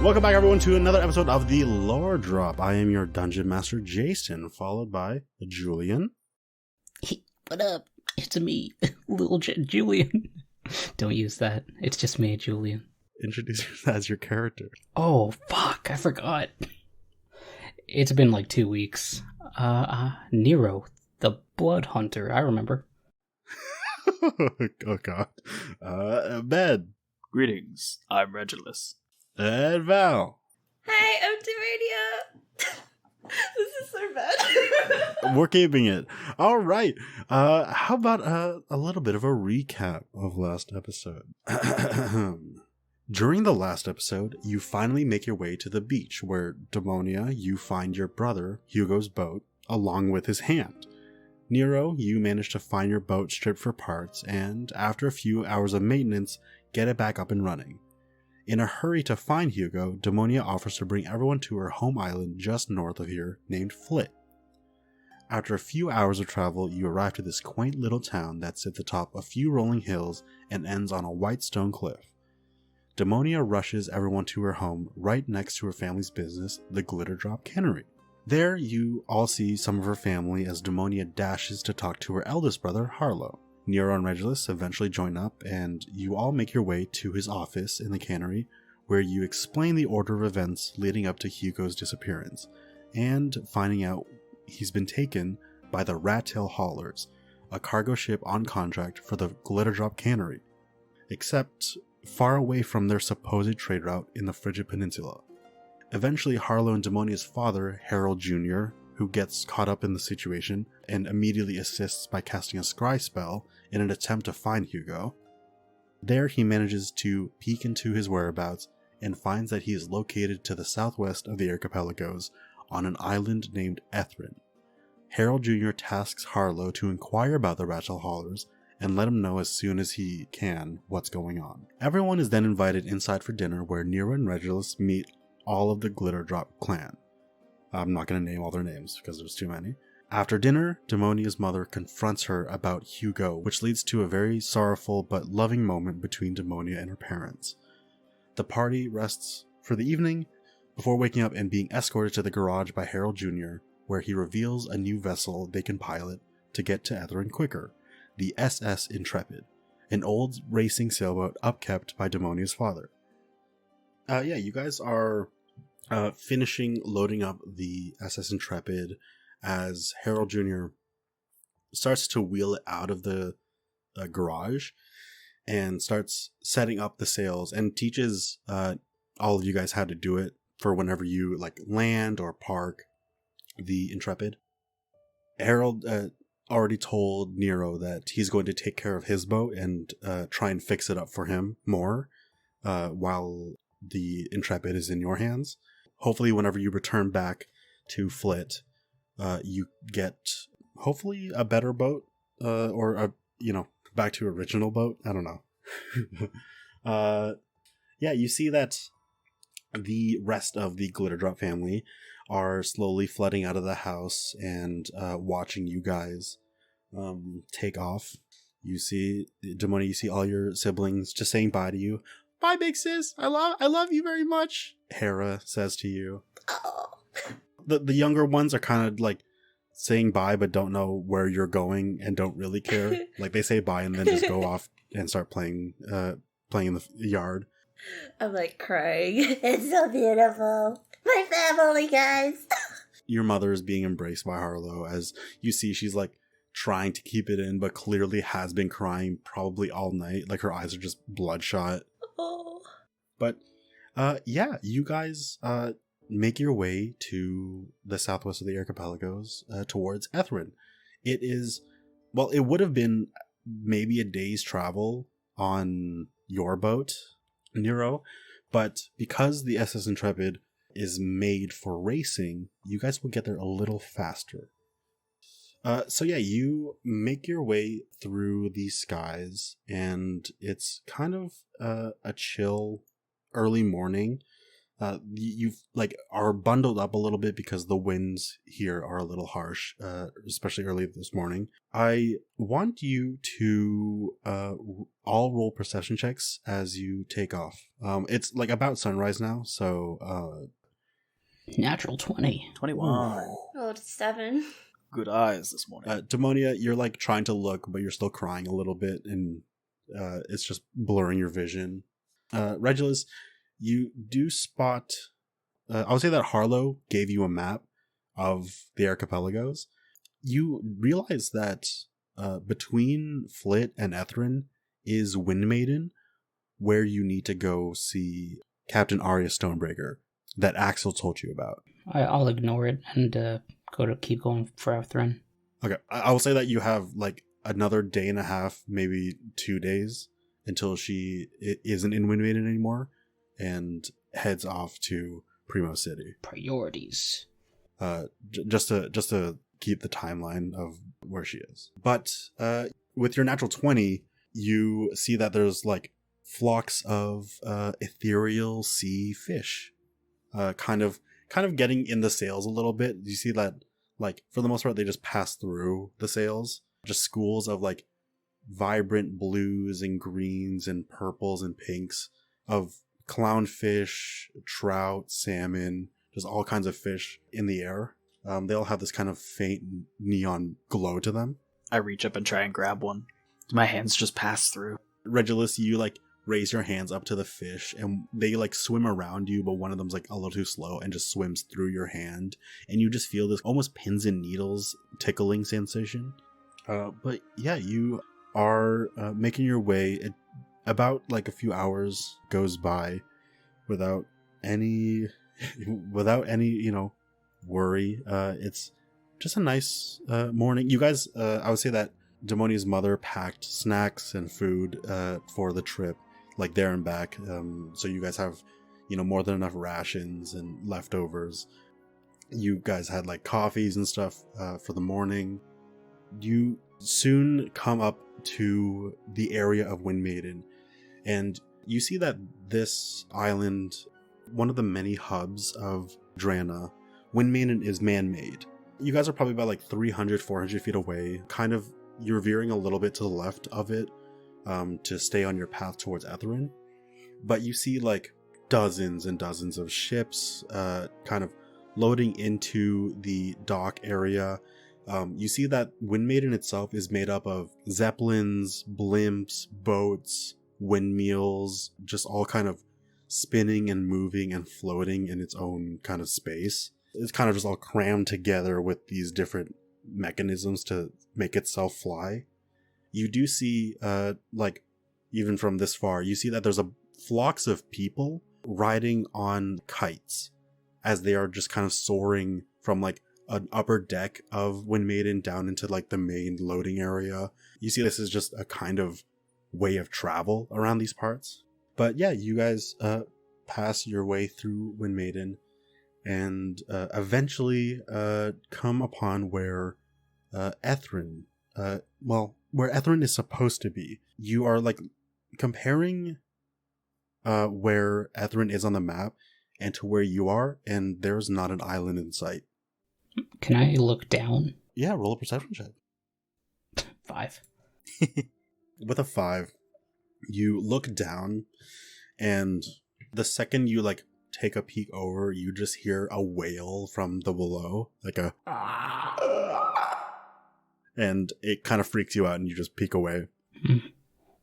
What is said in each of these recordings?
Welcome back, everyone, to another episode of the Lore Drop. I am your Dungeon Master, Jason, followed by Julian. Hey, what up? It's me, little Julian. Don't use that. It's just me, Julian. Introduce yourself as your character. Oh, fuck, I forgot. It's been like 2 weeks. Nero, the Blood Hunter, I remember. Oh, God. Ben. Greetings, I'm Regulus. And Val. Hi, I'm Demaria. This is so bad. We're keeping it. All right. How about a little bit of a recap of last episode? During the last episode, you finally make your way to the beach where, Demonia, you find your brother, Hugo's boat, along with his hand. Nero, you manage to find your boat stripped for parts, and after a few hours of maintenance, get it back up and running. In a hurry to find Hugo, Demonia offers to bring everyone to her home island just north of here, named Flit. After a few hours of travel, you arrive to this quaint little town that sits atop a few rolling hills and ends on a white stone cliff. Demonia rushes everyone to her home right next to her family's business, the Glitterdrop Cannery. There, you all see some of her family as Demonia dashes to talk to her eldest brother, Harlow. Nero and Regulus eventually join up, and you all make your way to his office in the cannery, where you explain the order of events leading up to Hugo's disappearance, and finding out he's been taken by the Rat-tail Haulers, a cargo ship on contract for the Glitterdrop Cannery, except far away from their supposed trade route in the Frigid Peninsula. Eventually, Harlow and Demonia's father, Harold Jr., who gets caught up in the situation and immediately assists by casting a scry spell in an attempt to find Hugo. There he manages to peek into his whereabouts and finds that he is located to the southwest of the archipelagos on an island named Ethren. Harold Jr. tasks Harlow to inquire about the Rat-tail Haulers and let him know as soon as he can what's going on. Everyone is then invited inside for dinner, where Nero and Regulus meet all of the Glitterdrop clan. I'm not going to name all their names because there's too many. After dinner, Demonia's mother confronts her about Hugo, which leads to a very sorrowful but loving moment between Demonia and her parents. The party rests for the evening before waking up and being escorted to the garage by Harold Jr., where he reveals a new vessel they can pilot to get to Ethren quicker, the SS Intrepid, an old racing sailboat upkept by Demonia's father. You guys are finishing loading up the SS Intrepid as Harold Jr. starts to wheel it out of the garage and starts setting up the sails and teaches all of you guys how to do it for whenever you land or park the Intrepid. Harold already told Nero that he's going to take care of his boat and try and fix it up for him more while the Intrepid is in your hands. Hopefully, whenever you return back to Flit, you get hopefully a better boat, or back to original boat. I don't know. You see that the rest of the Glitterdrop family are slowly flooding out of the house and watching you guys take off. You see, Demonia, you see all your siblings just saying bye to you. Bye, big sis. I love you very much. Hera says to you. Oh. The younger ones are kind of saying bye, but don't know where you're going and don't really care. They say bye and then just go off and start playing in the yard. I'm crying. It's so beautiful. My family, guys. Your mother is being embraced by Harlow as you see she's trying to keep it in, but clearly has been crying probably all night. Her eyes are just bloodshot. Oh. But you guys make your way to the southwest of the archipelagos towards Ethren. It would have been maybe a day's travel on your boat, Nero, but because the SS Intrepid is made for racing, you guys will get there a little faster. You make your way through these skies, and it's kind of a chill early morning. You like are bundled up a little bit because the winds here are a little harsh, especially early this morning. I want you to all roll perception checks as you take off. It's like about sunrise now, so Natural 20. 21. Rolled 7. Good eyes this morning. Demonia, you're like trying to look, but you're still crying a little bit, and it's just blurring your vision. Regulus, you do spot. I would say that Harlow gave you a map of the archipelagos. You realize that between Flit and Ethren is Windmaiden, where you need to go see Captain Arya Stonebreaker that Axel told you about. I'll ignore it and keep going for Ethren. Okay, I will say that you have like another day and a half, maybe 2 days, until she isn't in Windmaiden anymore and heads off to Primo City. Priorities. Just to keep the timeline of where she is. But with your natural 20, you see that there's like flocks of ethereal sea fish, kind of getting in the sails a little bit. You see that, like, for the most part, they just pass through the sails. Just schools of like vibrant blues and greens and purples and pinks of clownfish, trout, salmon, just all kinds of fish in the air. They all have this kind of faint neon glow to them. I reach up and try and grab one. My hands just pass through. Regulus, you like raise your hands up to the fish and they like swim around you, but one of them's like a little too slow and just swims through your hand, and you just feel this almost pins and needles tickling sensation. But yeah, you are making your way. About like a few hours goes by without any worry. It's just a nice morning. You guys, I would say that Demonia's mother packed snacks and food for the trip, like there and back. So you guys have, more than enough rations and leftovers. You guys had like coffees and stuff for the morning. You soon come up to the area of Windmaiden, and you see that this island, one of the many hubs of Drana, Windmaiden is man-made. You guys are probably about like 300, 400 feet away. Kind of, you're veering a little bit to the left of it to stay on your path towards Ethren. But you see like dozens and dozens of ships kind of loading into the dock area. You see that Windmaiden itself is made up of zeppelins, blimps, boats, windmills, just all kind of spinning and moving and floating in its own kind of space. It's kind of just all crammed together with these different mechanisms to make itself fly. You do see, like, even from this far, you see that there's flocks of people riding on kites as they are just kind of soaring from like an upper deck of Windmaiden down into like the main loading area. You see this is just a kind of way of travel around these parts. But yeah, you guys pass your way through Windmaiden and eventually come upon where Ethren, where Ethren is supposed to be. You are like comparing where Ethren is on the map and to where you are, and there's not an island in sight. Can I look down? Yeah, roll a perception check. 5. With a 5, you look down, and the second you like take a peek over, you just hear a wail from the below, like a and it kind of freaks you out, and you just peek away.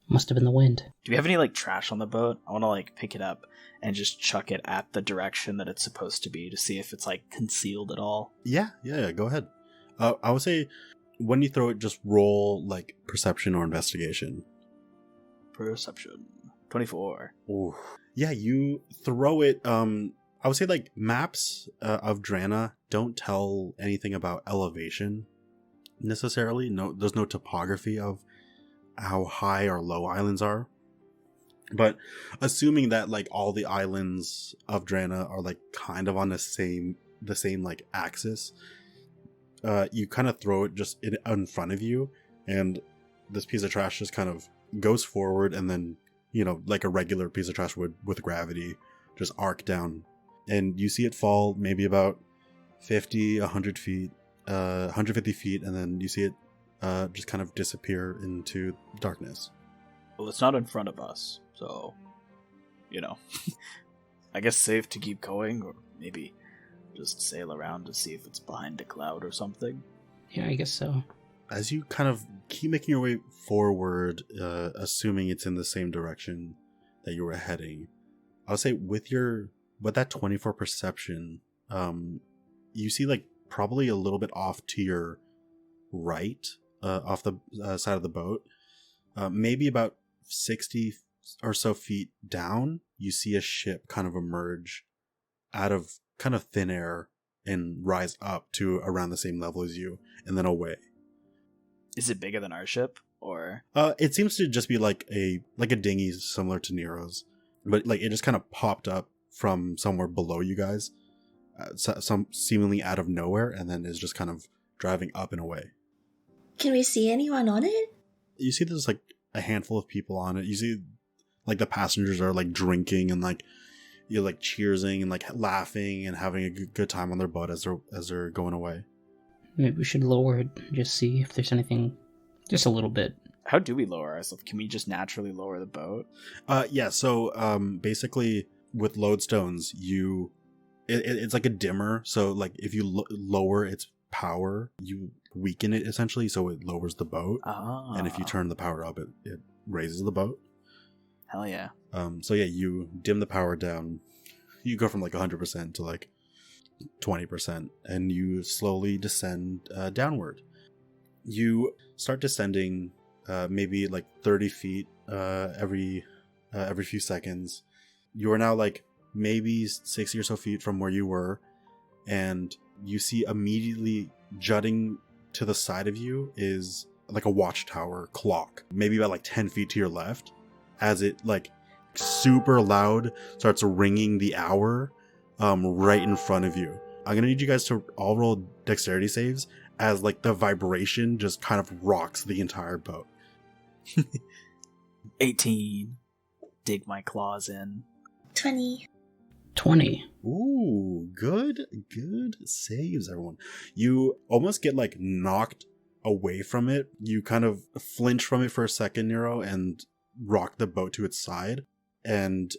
Must have been the wind. Do we have any like trash on the boat? I want to like pick it up and just chuck it at the direction that it's supposed to be to see if it's like concealed at all. Yeah, go ahead. I would say when you throw it, just roll like perception or investigation. Perception 24. Ooh. Yeah, you throw it. I would say like maps of Drana don't tell anything about elevation necessarily. No, there's no topography of how high or low islands are. But assuming that like all the islands of Drana are like kind of on the same like axis, you kind of throw it just in front of you, and this piece of trash just kind of goes forward, and then like a regular piece of trash would with gravity, just arc down and you see it fall maybe about 50, 100 feet, 150 feet, and then you see it just kind of disappear into darkness. Well, it's not in front of us, so, I guess safe to keep going, or maybe just sail around to see if it's behind a cloud or something. Yeah, I guess so. As you kind of keep making your way forward, assuming it's in the same direction that you were heading, I'll say with that 24 perception, you see like probably a little bit off to your right, off the side of the boat, maybe about 60 or so feet down, you see a ship kind of emerge out of kind of thin air and rise up to around the same level as you, and then away. Is it bigger than our ship, or? It seems to just be like a dinghy similar to Nero's, but like it just kind of popped up from somewhere below you guys, some seemingly out of nowhere, and then is just kind of driving up and away. Can we see anyone on it? You see there's like a handful of people on it. You see like the passengers are like drinking and like you're like cheersing and like laughing and having a good time on their boat as they're going away. Maybe we should lower it and just see if there's anything, just a little bit. How do we lower ourselves? Can we just naturally lower the boat? Yeah. So basically with lodestones, it's like a dimmer. So like if you lower its power, you weaken it essentially, so it lowers the boat. And if you turn the power up, it raises the boat. Hell yeah. So yeah, you dim the power down. You go from like 100% to like 20%, and you slowly descend downward. You start descending maybe like 30 feet every few seconds. You are now like maybe 60 or so feet from where you were, and you see immediately jutting to the side of you is like a watchtower clock, maybe about like 10 feet to your left, as it like super loud starts ringing the hour right in front of you. I'm gonna need you guys to all roll dexterity saves as like the vibration just kind of rocks the entire boat. 18. Dig my claws in. 20. 20. Ooh, good saves, everyone. You almost get like knocked away from it. You kind of flinch from it for a second, Nero, and rock the boat to its side. And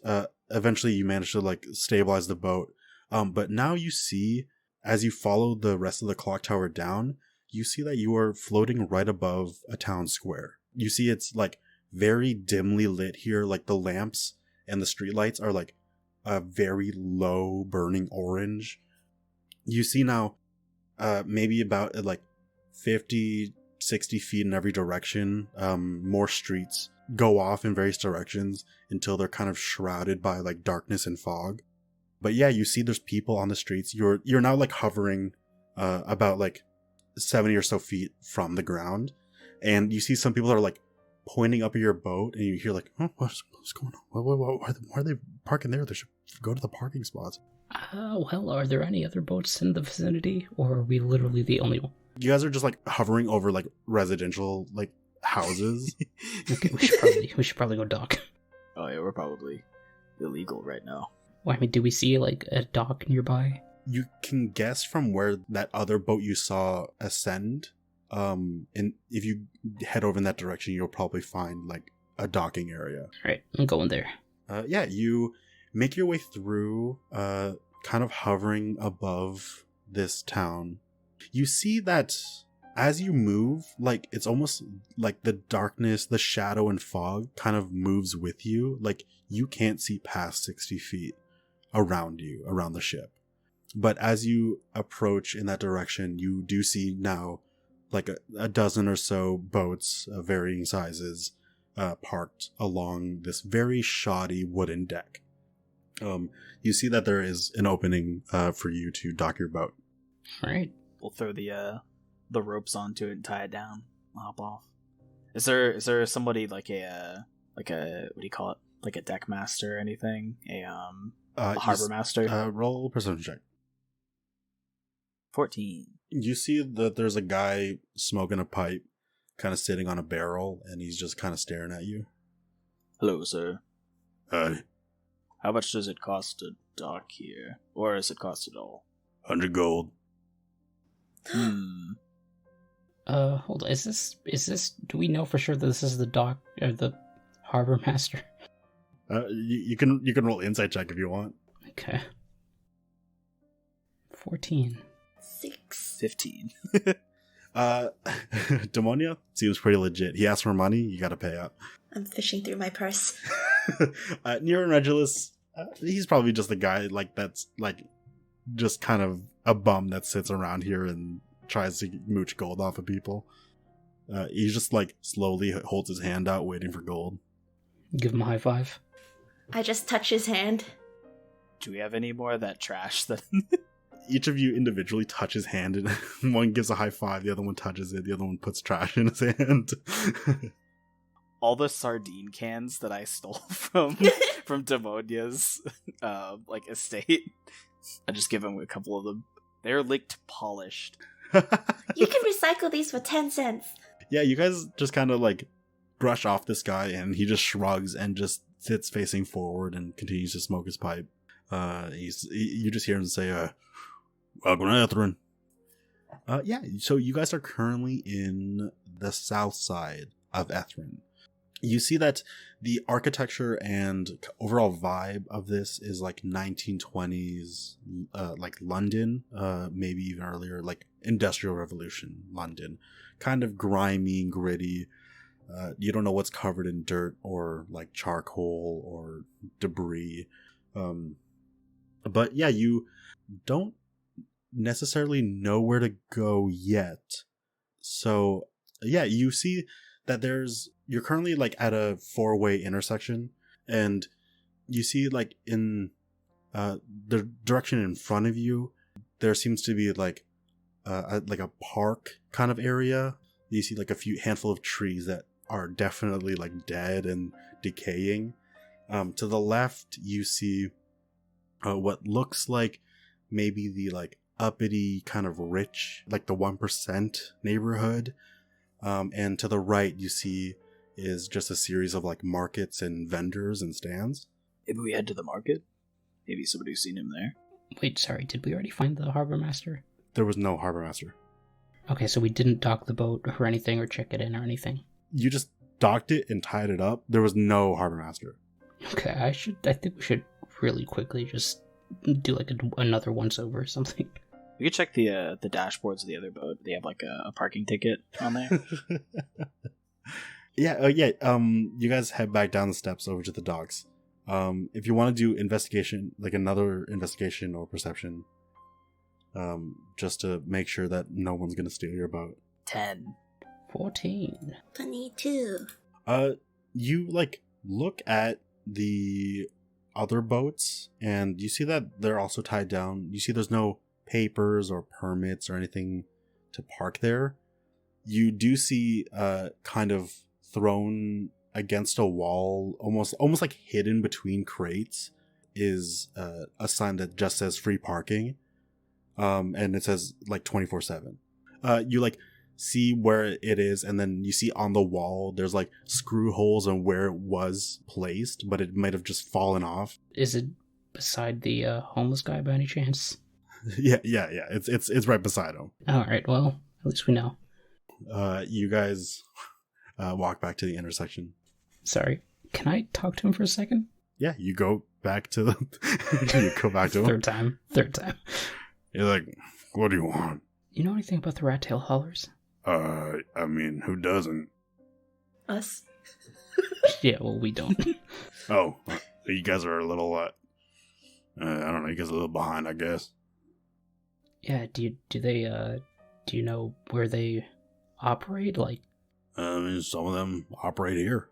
eventually you manage to like stabilize the boat. But now you see, as you follow the rest of the clock tower down, you see that you are floating right above a town square. You see it's like very dimly lit here, like the lamps and the streetlights are like a very low burning orange. You see now maybe about like 50, 60 feet in every direction, more streets go off in various directions until they're kind of shrouded by like darkness and fog. But yeah, you see there's people on the streets. You're now like hovering about like 70 or so feet from the ground, and you see some people that are like pointing up at your boat, and you hear like, oh, what's going on? Why are they parking there? They should go to the parking spots. Well, are there any other boats in the vicinity, or are we literally the only one? You guys are just like hovering over like residential like houses. Okay, we should probably go dock. Oh yeah, we're probably illegal right now. Well, I mean, do we see like a dock nearby? You can guess from where that other boat you saw ascend. And if you head over in that direction, you'll probably find like a docking area. All right, I'm going there. Yeah, you make your way through, kind of hovering above this town. You see that as you move, like it's almost like the darkness, the shadow and fog kind of moves with you. Like you can't see past 60 feet around you, around the ship. But as you approach in that direction, you do see now like a dozen or so boats of varying sizes parked along this very shoddy wooden deck. You see that there is an opening for you to dock your boat. All right. We'll throw the ropes onto it and tie it down. I'll hop off. Is there somebody like a what do you call it? Like a deck master or anything? A harbor master? Roll perception check. 14. You see that there's a guy smoking a pipe, kind of sitting on a barrel, and he's just kind of staring at you. Hello, sir. Hi. How much does it cost to dock here? Or does it cost it all? 100 gold. Hold on. Is this, do we know for sure that this is the dock, or the harbor master? You can roll insight check if you want. Okay. 14. 6. 15. Demonia seems pretty legit. He asks for money, you gotta pay up. I'm fishing through my purse. Nero and Regulus, he's probably just a guy that's just kind of a bum that sits around here and tries to mooch gold off of people. He just slowly holds his hand out waiting for gold. Give him a high five. I just touch his hand. Do we have any more of that trash that... Each of you individually touch his hand, and one gives a high five, the other one touches it, the other one puts trash in his hand. All the sardine cans that I stole from Demonia's estate, I just give him a couple of them. They're licked polished. You can recycle these for 10 cents. Yeah, you guys just kind of brush off this guy, and he just shrugs and just sits facing forward and continues to smoke his pipe. You just hear him say, welcome to Ethren. Yeah, so you guys are currently in the south side of Ethren. You see that the architecture and overall vibe of this is 1920s, London, maybe even earlier, Industrial Revolution London. Kind of grimy, gritty. You don't know what's covered in dirt or charcoal or debris. But yeah, you don't necessarily know where to go yet. So yeah, you see that you're currently at a 4-way intersection, and you see in the direction in front of you, there seems to be a park kind of area. You see a handful of trees that are definitely dead and decaying. To the left, you see what looks like maybe the uppity kind of rich, the 1% neighborhood. And to the right, you see is just a series of markets and vendors and stands. Maybe we head to the market? Maybe somebody's seen him there. Wait, sorry, did we already find the harbor master? There was no harbor master. Okay, so we didn't dock the boat or anything, or check it in or anything. You just docked it and tied it up. There was no harbor master. Okay, I think we should really quickly just do another once over or something. We could check the dashboards of the other boat. They have a parking ticket on there. Yeah. You guys head back down the steps over to the docks. If you want to do investigation, another investigation or perception, just to make sure that no one's gonna steal your boat. 10. 14. 22. You look at the other boats, and you see that they're also tied down. You see there's no papers or permits or anything to park there. You do see kind of thrown against a wall, almost hidden between crates, is a sign that just says free parking, and it says 24/7. You see where it is, and then you see on the wall there's screw holes on where it was placed, but it might have just fallen off. Is it beside the homeless guy by any chance? Yeah. It's right beside him. All right. Well, at least we know. You guys walk back to the intersection. Sorry, can I talk to him for a second? Yeah, you go back to the. You go back to him. Third time. You're what do you want? You know anything about the rat tail haulers? I mean, who doesn't? Us. Yeah, well, we don't. Oh, you guys are a little. I don't know. You guys are a little behind, I guess. Yeah. Do you know where they operate? I mean, some of them operate here.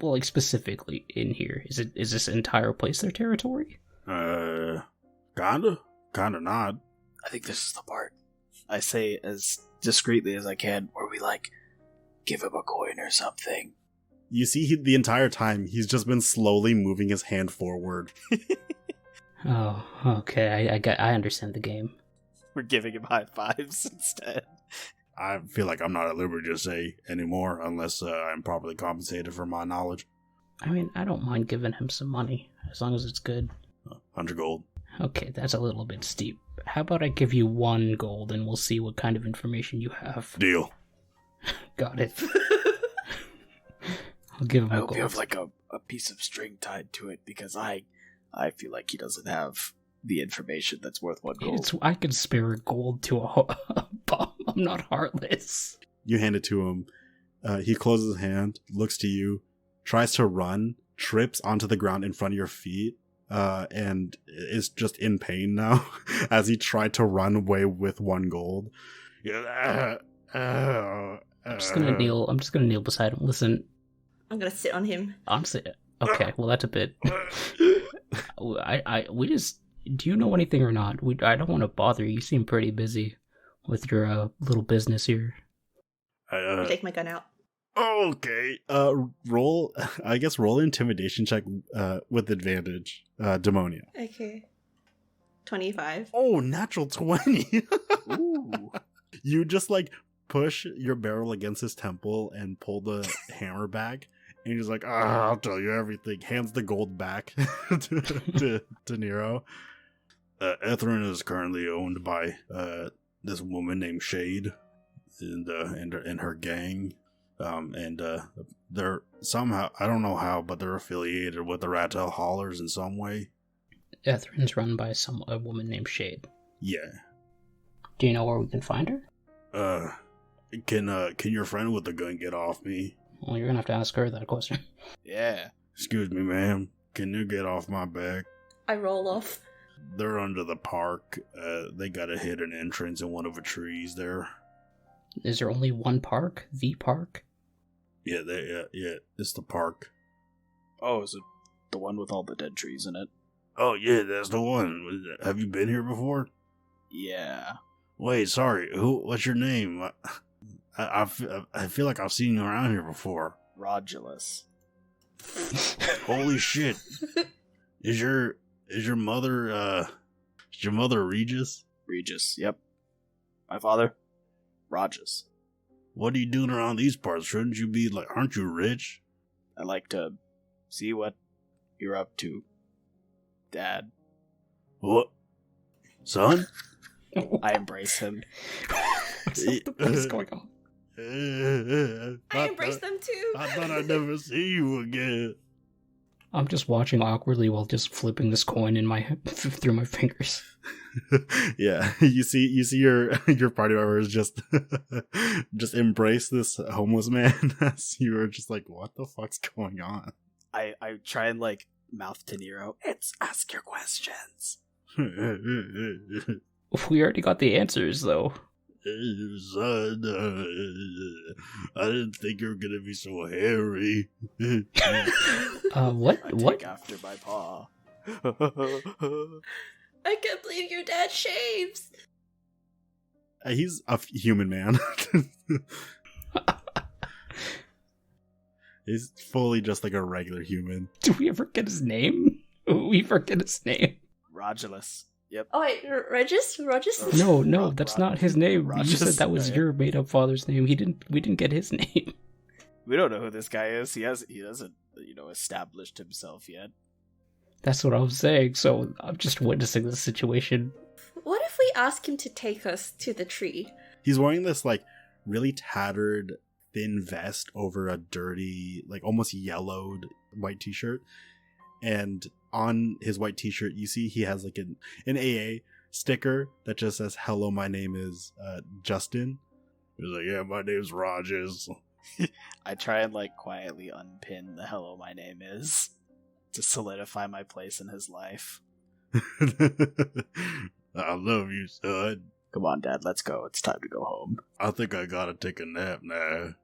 Well, specifically in here. Is this entire place their territory? Kinda not. I think this is the part. I say as discreetly as I can, where we give him a coin or something. You see, the entire time he's just been slowly moving his hand forward. Oh, okay. I understand the game. We're giving him high fives instead. I feel like I'm not at liberty to say anymore unless I'm properly compensated for my knowledge. I mean, I don't mind giving him some money, as long as it's good. 100 gold. Okay, that's a little bit steep. How about I give you 1 gold and we'll see what kind of information you have. Deal. Got it. I'll give him I a hope gold. you have like a piece of string tied to it, because I feel like he doesn't have the information that's worth 1 gold. I could spare a gold to a bum. I'm not heartless. You hand it to him. He closes his hand, looks to you, tries to run, trips onto the ground in front of your feet, and is just in pain now as he tried to run away with 1 gold. I'm just gonna kneel beside him. Listen, I'm gonna sit on him. honestly, okay, well that's a bit. We just. Do you know anything or not? I don't want to bother you. You seem pretty busy with your little business here. I take my gun out. Okay. Roll an intimidation check with advantage. Demonia. Okay. 25. Oh, natural 20. Ooh. You just like push your barrel against his temple and pull the hammer back. And he's like, I'll tell you everything. Hands the gold back to Nero. Ethren is currently owned by this woman named Shade and her gang. They're somehow, I don't know how, but they're affiliated with the Ratel Haulers in some way. Ethren's run by a woman named Shade. Yeah. Do you know where we can find her? Can your friend with the gun get off me? Well, you're gonna have to ask her that question. Yeah. Excuse me, ma'am. Can you get off my back? I roll off. They're under the park. They got a hidden entrance in one of the trees there. Is there only one park? The park? Yeah, it's the park. Oh, is it the one with all the dead trees in it? Oh, yeah, that's the one. Have you been here before? Yeah. Wait, sorry. What's your name? I feel like I've seen you around here before. Rodulus. Holy shit. Is your mother Regis? Regis, yep. My father? Rajas. What are you doing around these parts? Shouldn't you be like, aren't you rich? I like to see what you're up to, Dad. What? Son? I embrace him. What is going on? I embrace them too. I thought I'd never see you again. I'm just watching awkwardly while just flipping this coin in through my fingers. Yeah, you see your party members just embrace this homeless man as you were just like, what the fuck's going on? I try and like mouth to Nero. It's ask your questions. We already got the answers, though. Son, I didn't think you were gonna be so hairy. What? I What? take after my paw. I can't believe your dad shaves. He's a human man. He's fully just like a regular human. Do we ever get his name? We forget his name. Rodulus. Yep. Oh wait, Regis? No, that's not his name. You Rogers. said that was your made-up father's name. We didn't get his name. We don't know who this guy is. He hasn't, established himself yet. That's what I was saying. So I'm just witnessing the situation. What if we ask him to take us to the tree? He's wearing this like really tattered thin vest over a dirty, like almost yellowed white t-shirt. And on his white t-shirt, you see he has like an AA sticker that just says, "Hello, my name is Justin." He's like, "Yeah, my name's Rogers." I try and like quietly unpin the "hello, my name is" to solidify my place in his life. I love you, son. Come on, Dad, let's go. It's time to go home. I think I gotta take a nap now.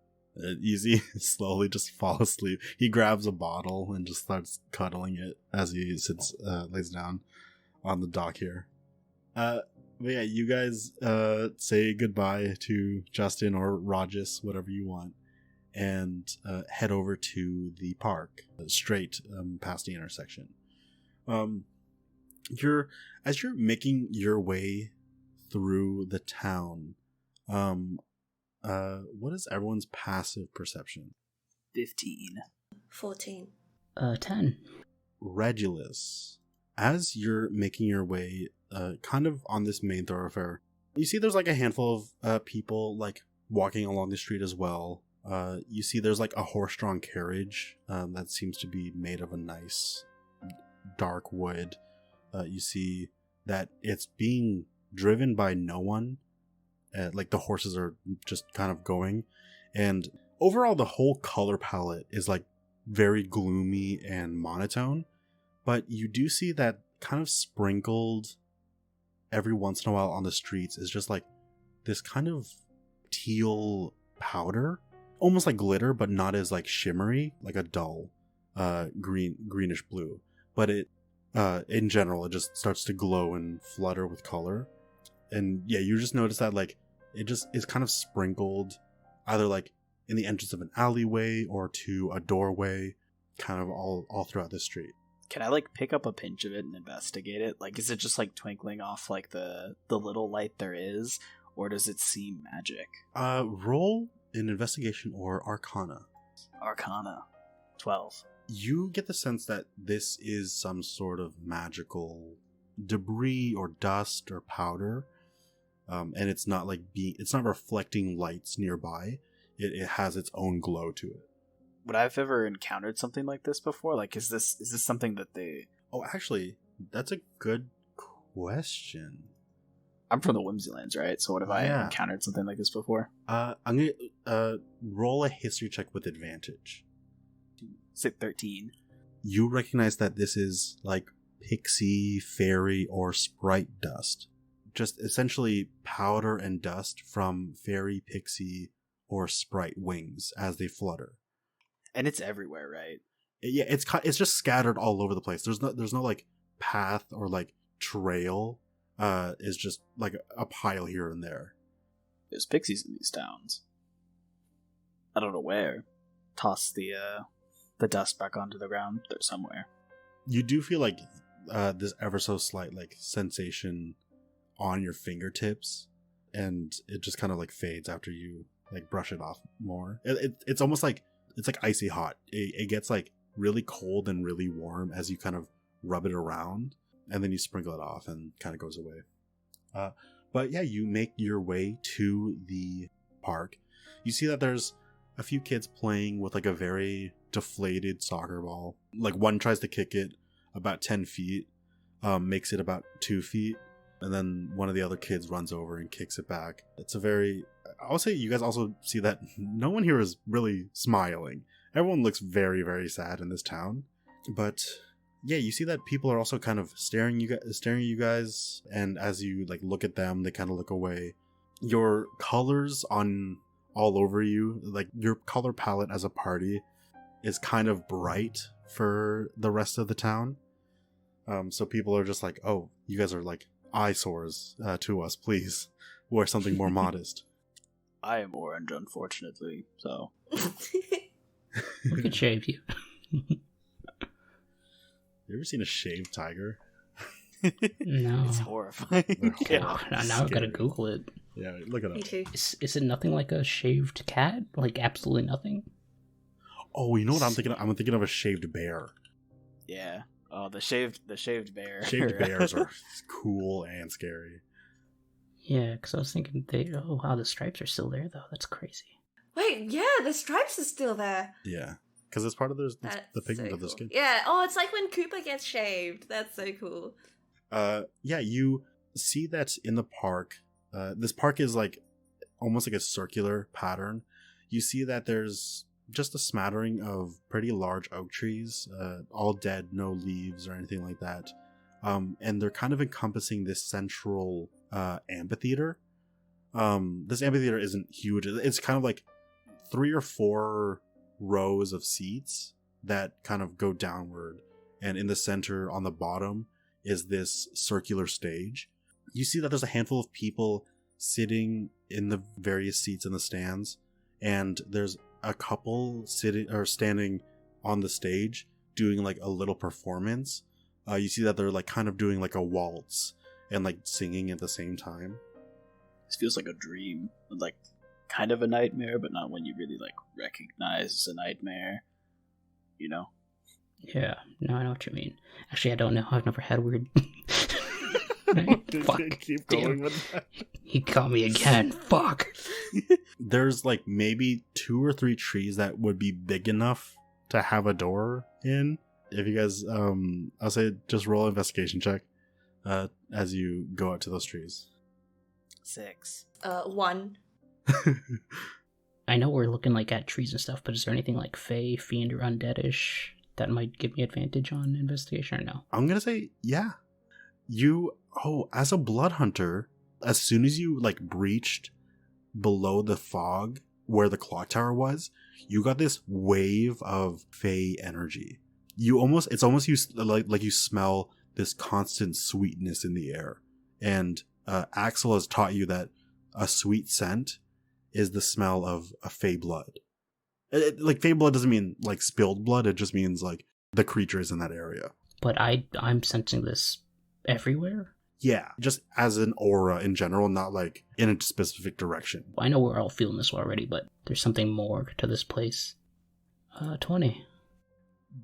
Easy slowly just fall asleep. He grabs a bottle and just starts cuddling it as he lays down on the dock here. But yeah, you guys say goodbye to Justin or Rajas, whatever you want, and head over to the park, straight past the intersection. As you're making your way through the town, what is everyone's passive perception? 15. 14. 10. Regulus. As you're making your way kind of on this main thoroughfare, you see there's like a handful of people like walking along the street as well. You see there's like a horse-drawn carriage that seems to be made of a nice dark wood. You see that it's being driven by no one. Like the horses are just kind of going. And overall the whole color palette is like very gloomy and monotone. But you do see that kind of sprinkled every once in a while on the streets is just like this kind of teal powder, almost like glitter, but not as like shimmery, like a dull greenish blue. But it in general it just starts to glow and flutter with color. And yeah, you just notice that like it just is kind of sprinkled either like in the entrance of an alleyway or to a doorway, kind of all throughout the street. Can I like pick up a pinch of it and investigate it? Like, is it just like twinkling off like the little light there is, or does it seem magic? Roll an investigation or Arcana. Arcana, 12. You get the sense that this is some sort of magical debris or dust or powder, and it's not like it's not reflecting lights nearby. It has its own glow to it. Would I've ever encountered something like this before? Like, is this something that they... Oh, actually, that's a good question. I'm from the Whimsylands, right? So what if I encountered something like this before? I'm gonna roll a history check with advantage. Say 13. You recognize that this is like pixie, fairy, or sprite dust. Just essentially powder and dust from fairy, pixie, or sprite wings as they flutter. And it's everywhere, right? Yeah, it's just scattered all over the place. There's no like path or like trail. It's just like a pile here and there. There's pixies in these towns. I don't know where. Toss the dust back onto the ground. They're somewhere. You do feel like this ever so slight like sensation on your fingertips, and it just kind of like fades after you like brush it off more. It's almost like it's like icy hot. It gets like really cold and really warm as you kind of rub it around, and then you sprinkle it off and kind of goes away. But yeah, you make your way to the park. You see that there's a few kids playing with like a very deflated soccer ball. Like one tries to kick it about 10 feet, makes it about 2 feet, and then one of the other kids runs over and kicks it back. It's a very... I'll say you guys also see that no one here is really smiling. Everyone looks very, very sad in this town. But yeah, you see that people are also kind of staring at you guys, and as you like look at them, they kind of look away. Your colors on all over you, like your color palette as a party, is kind of bright for the rest of the town. So people are just like, "Oh, you guys are like eyesores to us. Please wear something more modest." I am orange, unfortunately, so... We could shave you. You ever seen a shaved tiger? No. It's horrifying. Now I've got to Google it. Yeah, look it up. Me too. Is it nothing like a shaved cat? Like absolutely nothing? Oh, you know what I'm thinking of? I'm thinking of a shaved bear. Yeah. Oh, the shaved bear. Shaved bears are cool and scary. Yeah, because I was thinking, oh wow, the stripes are still there though. That's crazy. Wait, yeah, the stripes are still there. Yeah, because it's part of the pigment so of the cool. skin. Yeah, oh, it's like when Cooper gets shaved. That's so cool. Yeah, you see that in the park. This park is like almost like a circular pattern. You see that there's just a smattering of pretty large oak trees, all dead, no leaves or anything like that. And they're kind of encompassing this central amphitheater. This amphitheater isn't huge. It's kind of like 3 or 4 rows of seats that kind of go downward. And in the center on the bottom is this circular stage. You see that there's a handful of people sitting in the various seats in the stands. And there's a couple sitting or standing on the stage doing like a little performance. You see that they're like kind of doing like a waltz and like singing at the same time. This feels like a dream, like kind of a nightmare, but not when you really like recognize it's a nightmare, you know? Yeah, no, I know what you mean. Actually, I don't know. I've never had weird. Fuck. Keep Damn. going with that. He caught me again. Fuck. There's like maybe 2 or 3 trees that would be big enough to have a door in. If you guys, I'll say just roll an investigation check as you go out to those trees. 6. 1. I know we're looking like at trees and stuff, but is there anything like Fey, Fiend, or Undeadish that might give me advantage on investigation or no? I'm gonna say, yeah. As a blood hunter, as soon as you like breached below the fog where the clock tower was, you got this wave of Fey energy. It's almost you like you smell this constant sweetness in the air. And Axel has taught you that a sweet scent is the smell of a Fey blood. Like Fey blood doesn't mean like spilled blood, it just means like the creatures in that area. But I'm sensing this everywhere. Yeah, just as an aura in general, not like in a specific direction. I know we're all feeling this already, but there's something more to this place. 20.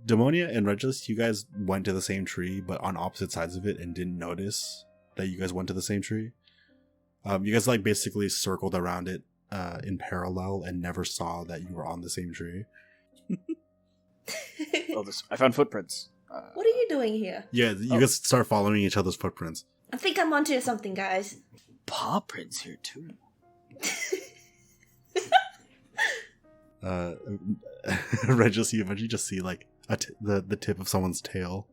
Demonia and Regulus, you guys went to the same tree, but on opposite sides of it, and didn't notice that you guys went to the same tree. You guys like basically circled around it in parallel and never saw that you were on the same tree. I found footprints. What are you doing here? Yeah, you guys start following each other's footprints. I think I'm onto something, guys. Paw prints here too. Regulus, you eventually just see like the tip of someone's tail.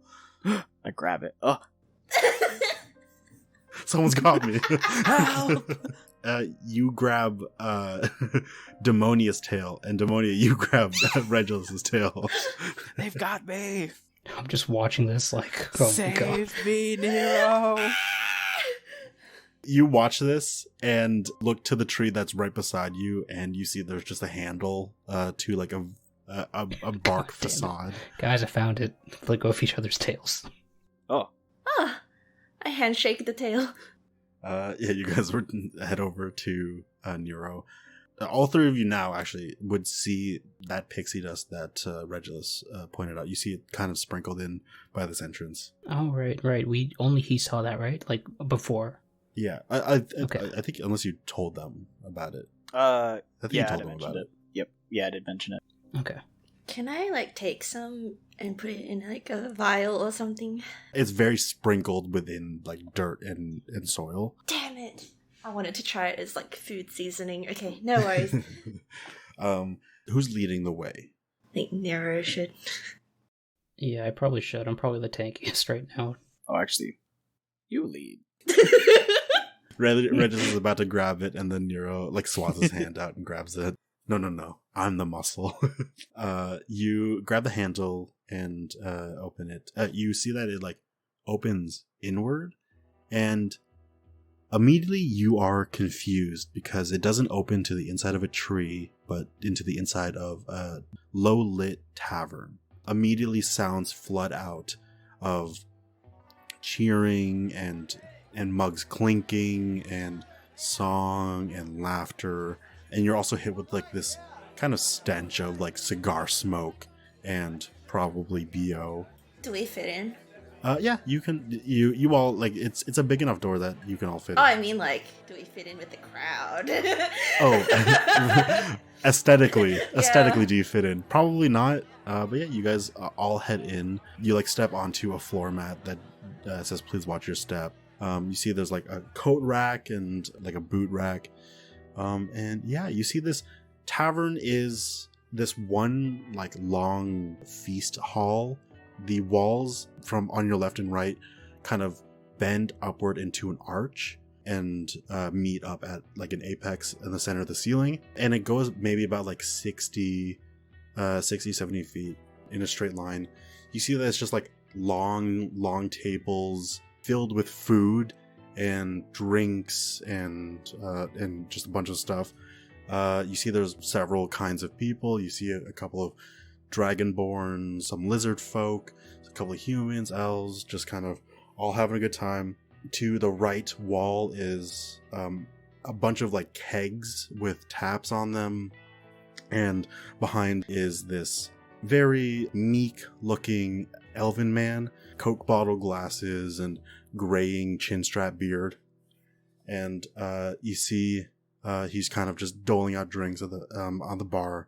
I grab it. Oh, Someone's got me. help! You grab Demonia's tail, and Demonia, you grab Regulus's tail. They've got me. I'm just watching this like, oh my god. Save me, Nero. You watch this and look to the tree that's right beside you, and you see there's just a handle to like a bark facade. Guys, I found it. Let go of each other's tails. Oh, Ah, I handshake the tail. Yeah, you guys would head over to Nero. All 3 of you now actually would see that pixie dust that Regulus pointed out. You see it kind of sprinkled in by this entrance. Oh, right. He saw that, right? Like, before. Yeah, Okay. I think unless you told them about it. I think yeah, you told I them mentioned about it. Yep, yeah, I did mention it. Okay. Can I, like, take some and put it in, like, a vial or something? It's very sprinkled within like dirt and soil. Damn it. I wanted to try it as, like, food seasoning. Okay, no worries. Who's leading the way? I think Nero should. Yeah, I probably should. I'm probably the tankiest right now. Oh, actually, you lead. Regulus is about to grab it, and then Nero like swats his hand out and grabs it. No. I'm the muscle. You grab the handle and open it. You see that it like opens inward, and immediately you are confused because it doesn't open to the inside of a tree, but into the inside of a low-lit tavern. Immediately sounds flood out of cheering and mugs clinking and song and laughter, and you're also hit with like this kind of stench of like cigar smoke and probably BO. Do we fit in? Yeah, you can. You all like it's a big enough door that you can all fit. Oh, in. I mean, like, do we fit in with the crowd? Oh, aesthetically, do you fit in? Probably not. But yeah, you guys all head in. You like step onto a floor mat that says "Please watch your step." You see there's like a coat rack and like a boot rack. And yeah, you see this tavern is this one like long feast hall. The walls from on your left and right kind of bend upward into an arch and meet up at like an apex in the center of the ceiling. And it goes maybe about like 70 feet in a straight line. You see that it's just like long tables filled with food and drinks and just a bunch of stuff. You see there's several kinds of people. You see a couple of dragonborn, some lizard folk, a couple of humans, elves, just kind of all having a good time. To the right wall is a bunch of like kegs with taps on them, and behind is this very meek-looking elven man, Coke bottle glasses and graying chin strap beard. And you see he's kind of just doling out drinks at the on the bar.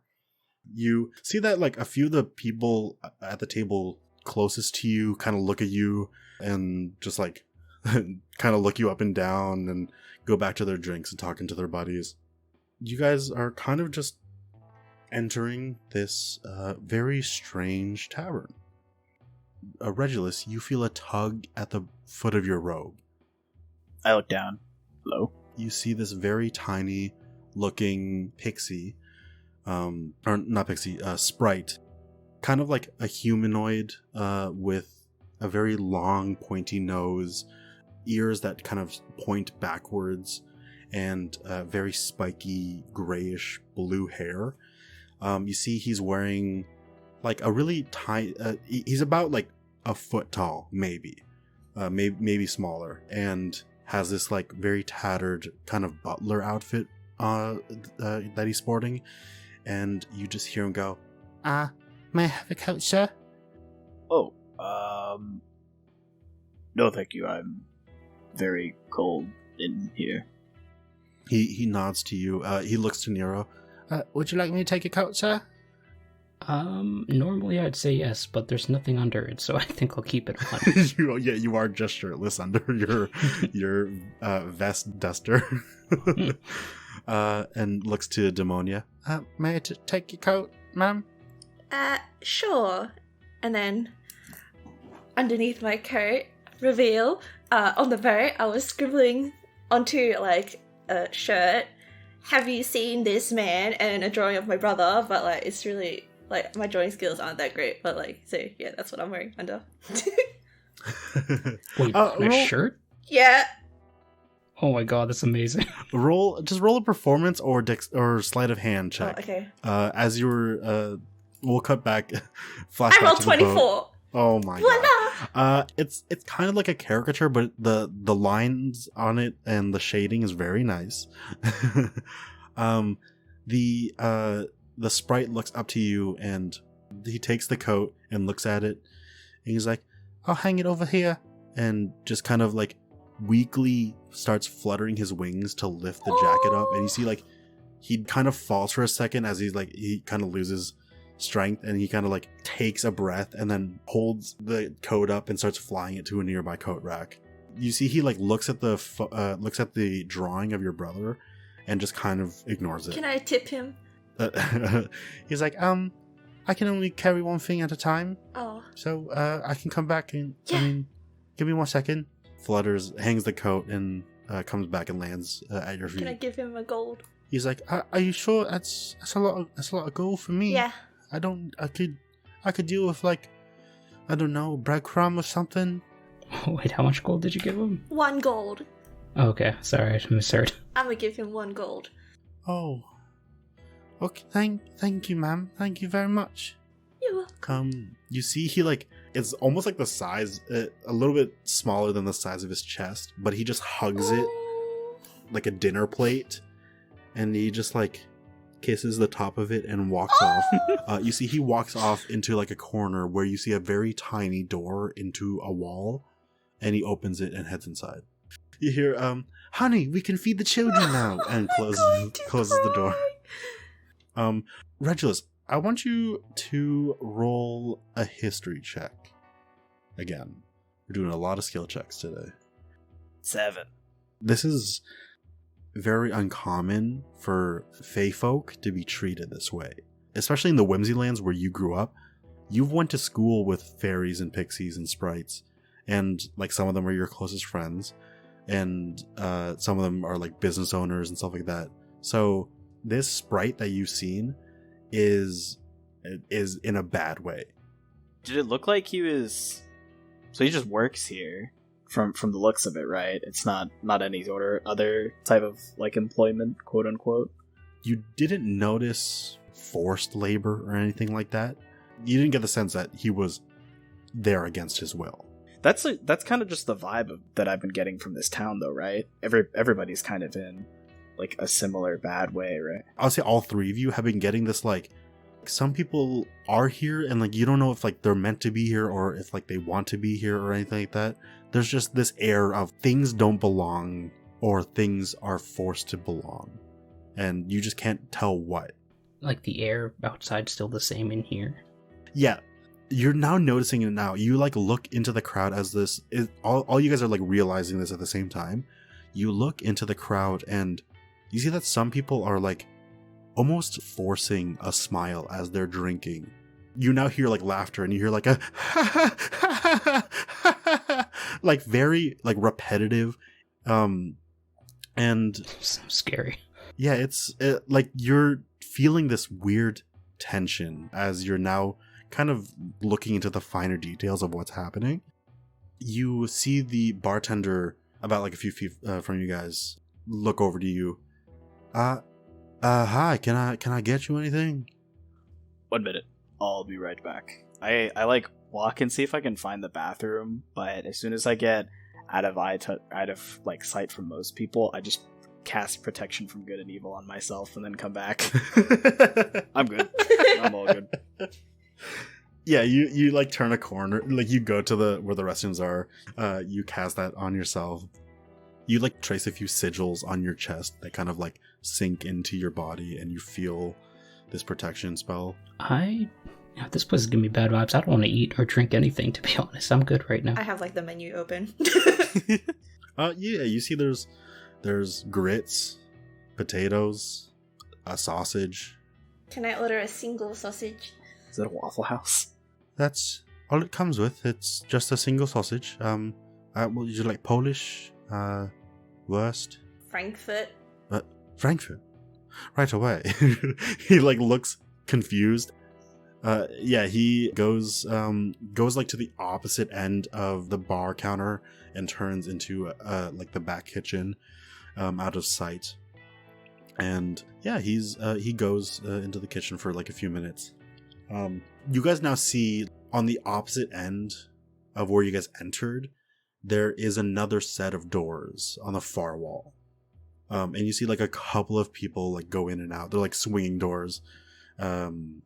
You see that like a few of the people at the table closest to you kind of look at you and just like kind of look you up and down and go back to their drinks and talking to their buddies. You guys are kind of just entering this very strange tavern. Regulus, you feel a tug at the foot of your robe. I look down. Hello? You see this very tiny looking pixie, or not pixie, sprite, kind of like a humanoid with a very long pointy nose, ears that kind of point backwards, and very spiky grayish blue hair. You see he's wearing like a really tiny, he's about like a foot tall, maybe smaller, and has this like very tattered kind of butler outfit that he's sporting. And you just hear him go, may I have a coat, sir? Oh, no thank you, I'm very cold in here. He nods to you. He looks to Nero. Would you like me to take your coat, sir? Normally I'd say yes, but there's nothing under it, so I think I'll keep it on. You are just shirtless under your vest duster. And looks to Demonia. May I take your coat, ma'am? Sure. And then, underneath my coat, reveal, on the boat, I was scribbling onto, like, a shirt, have you seen this man, and a drawing of my brother, but, like, it's really, like, my drawing skills aren't that great, but, like, so, yeah, that's what I'm wearing under. Wait, a shirt? Yeah. Oh my god, that's amazing. Roll a performance or sleight of hand check. Oh, okay. As you were, we'll cut back. Flashback I rolled to the 24. boat. Oh my Voila! god. It's kind of like a caricature, but the lines on it and the shading is very nice. The sprite looks up to you and he takes the coat and looks at it and he's like, I'll hang it over here, and just kind of like weakly starts fluttering his wings to lift the jacket up, and you see like he kind of falls for a second as he kind of loses strength, and he kind of like takes a breath and then holds the coat up and starts flying it to a nearby coat rack. You see he like looks at the drawing of your brother and just kind of ignores it. Can I tip him? He's like, I can only carry one thing at a time. Oh. So I can come back and Yeah. Give me 1 second. Flutters, hangs the coat, and comes back and lands at your feet. Can I give him a gold? He's like, "Are you sure that's a lot of gold for me? Yeah. I could deal with like, I don't know, breadcrumb or something." Wait, how much gold did you give him? 1 gold. Okay, sorry, I misheard. I'm gonna give him 1 gold. Oh. Okay, thank you, ma'am. Thank you very much. You're welcome. You see he like, it's almost like the size, a little bit smaller than the size of his chest, but he just hugs it like a dinner plate, and he just like kisses the top of it and walks off. You see he walks off into like a corner where you see a very tiny door into a wall, and he opens it and heads inside. You hear, honey, we can feed the children now, and closes the door. Regulus, I want you to roll a history check. Again, we're doing a lot of skill checks today. 7. This is very uncommon for Fey folk to be treated this way. Especially in the Whimsy Lands where you grew up. You've went to school with fairies and pixies and sprites. And like some of them are your closest friends. And some of them are like business owners and stuff like that. So this sprite that you've seen is in a bad way. Did it look like he was... So he just works here from the looks of it, right? It's not any other type of like employment, quote unquote. You didn't notice forced labor or anything like that. You didn't get the sense that he was there against his will. That's kind of just the vibe that I've been getting from this town, though, right? Everybody's kind of in like a similar bad way, right? I'll say all three of you have been getting this like some people are here and like you don't know if like they're meant to be here or if like they want to be here or anything like that. There's just this air of things don't belong or things are forced to belong, and you just can't tell what. Like the air outside's still the same in here. Yeah, you're now noticing it now. You like look into the crowd as this is all you guys are like realizing this at the same time. You look into the crowd and you see that some people are like almost forcing a smile as they're drinking. You now hear like laughter and you hear like a like very like repetitive and So scary. yeah, it's like you're feeling this weird tension as you're now kind of looking into the finer details of what's happening. You see the bartender about like a few feet from you guys look over to you. Hi, can I get you anything? 1 minute. I'll be right back. I like walk and see if I can find the bathroom, but as soon as I get out of like sight from most people, I just cast protection from good and evil on myself and then come back. I'm good. I'm all good. Yeah, you like turn a corner, like you go to where the restrooms are. You cast that on yourself. You like trace a few sigils on your chest that kind of like sink into your body, and you feel this protection spell. This place is giving me bad vibes. I don't want to eat or drink anything, to be honest. I'm good right now. I have like the menu open. Yeah, you see there's grits, potatoes, a sausage. Can I order a single sausage? Is that a Waffle House? That's all it comes with. It's just a single sausage. Would you like Polish? Wurst? Frankfurt. Frankfurt. Right away. He like looks confused. Yeah, he goes like to the opposite end of the bar counter and turns into like the back kitchen, out of sight. And yeah, he goes into the kitchen for like a few minutes. You guys now see on the opposite end of where you guys entered, there is another set of doors on the far wall. And you see like a couple of people like go in and out. They're like swinging doors. And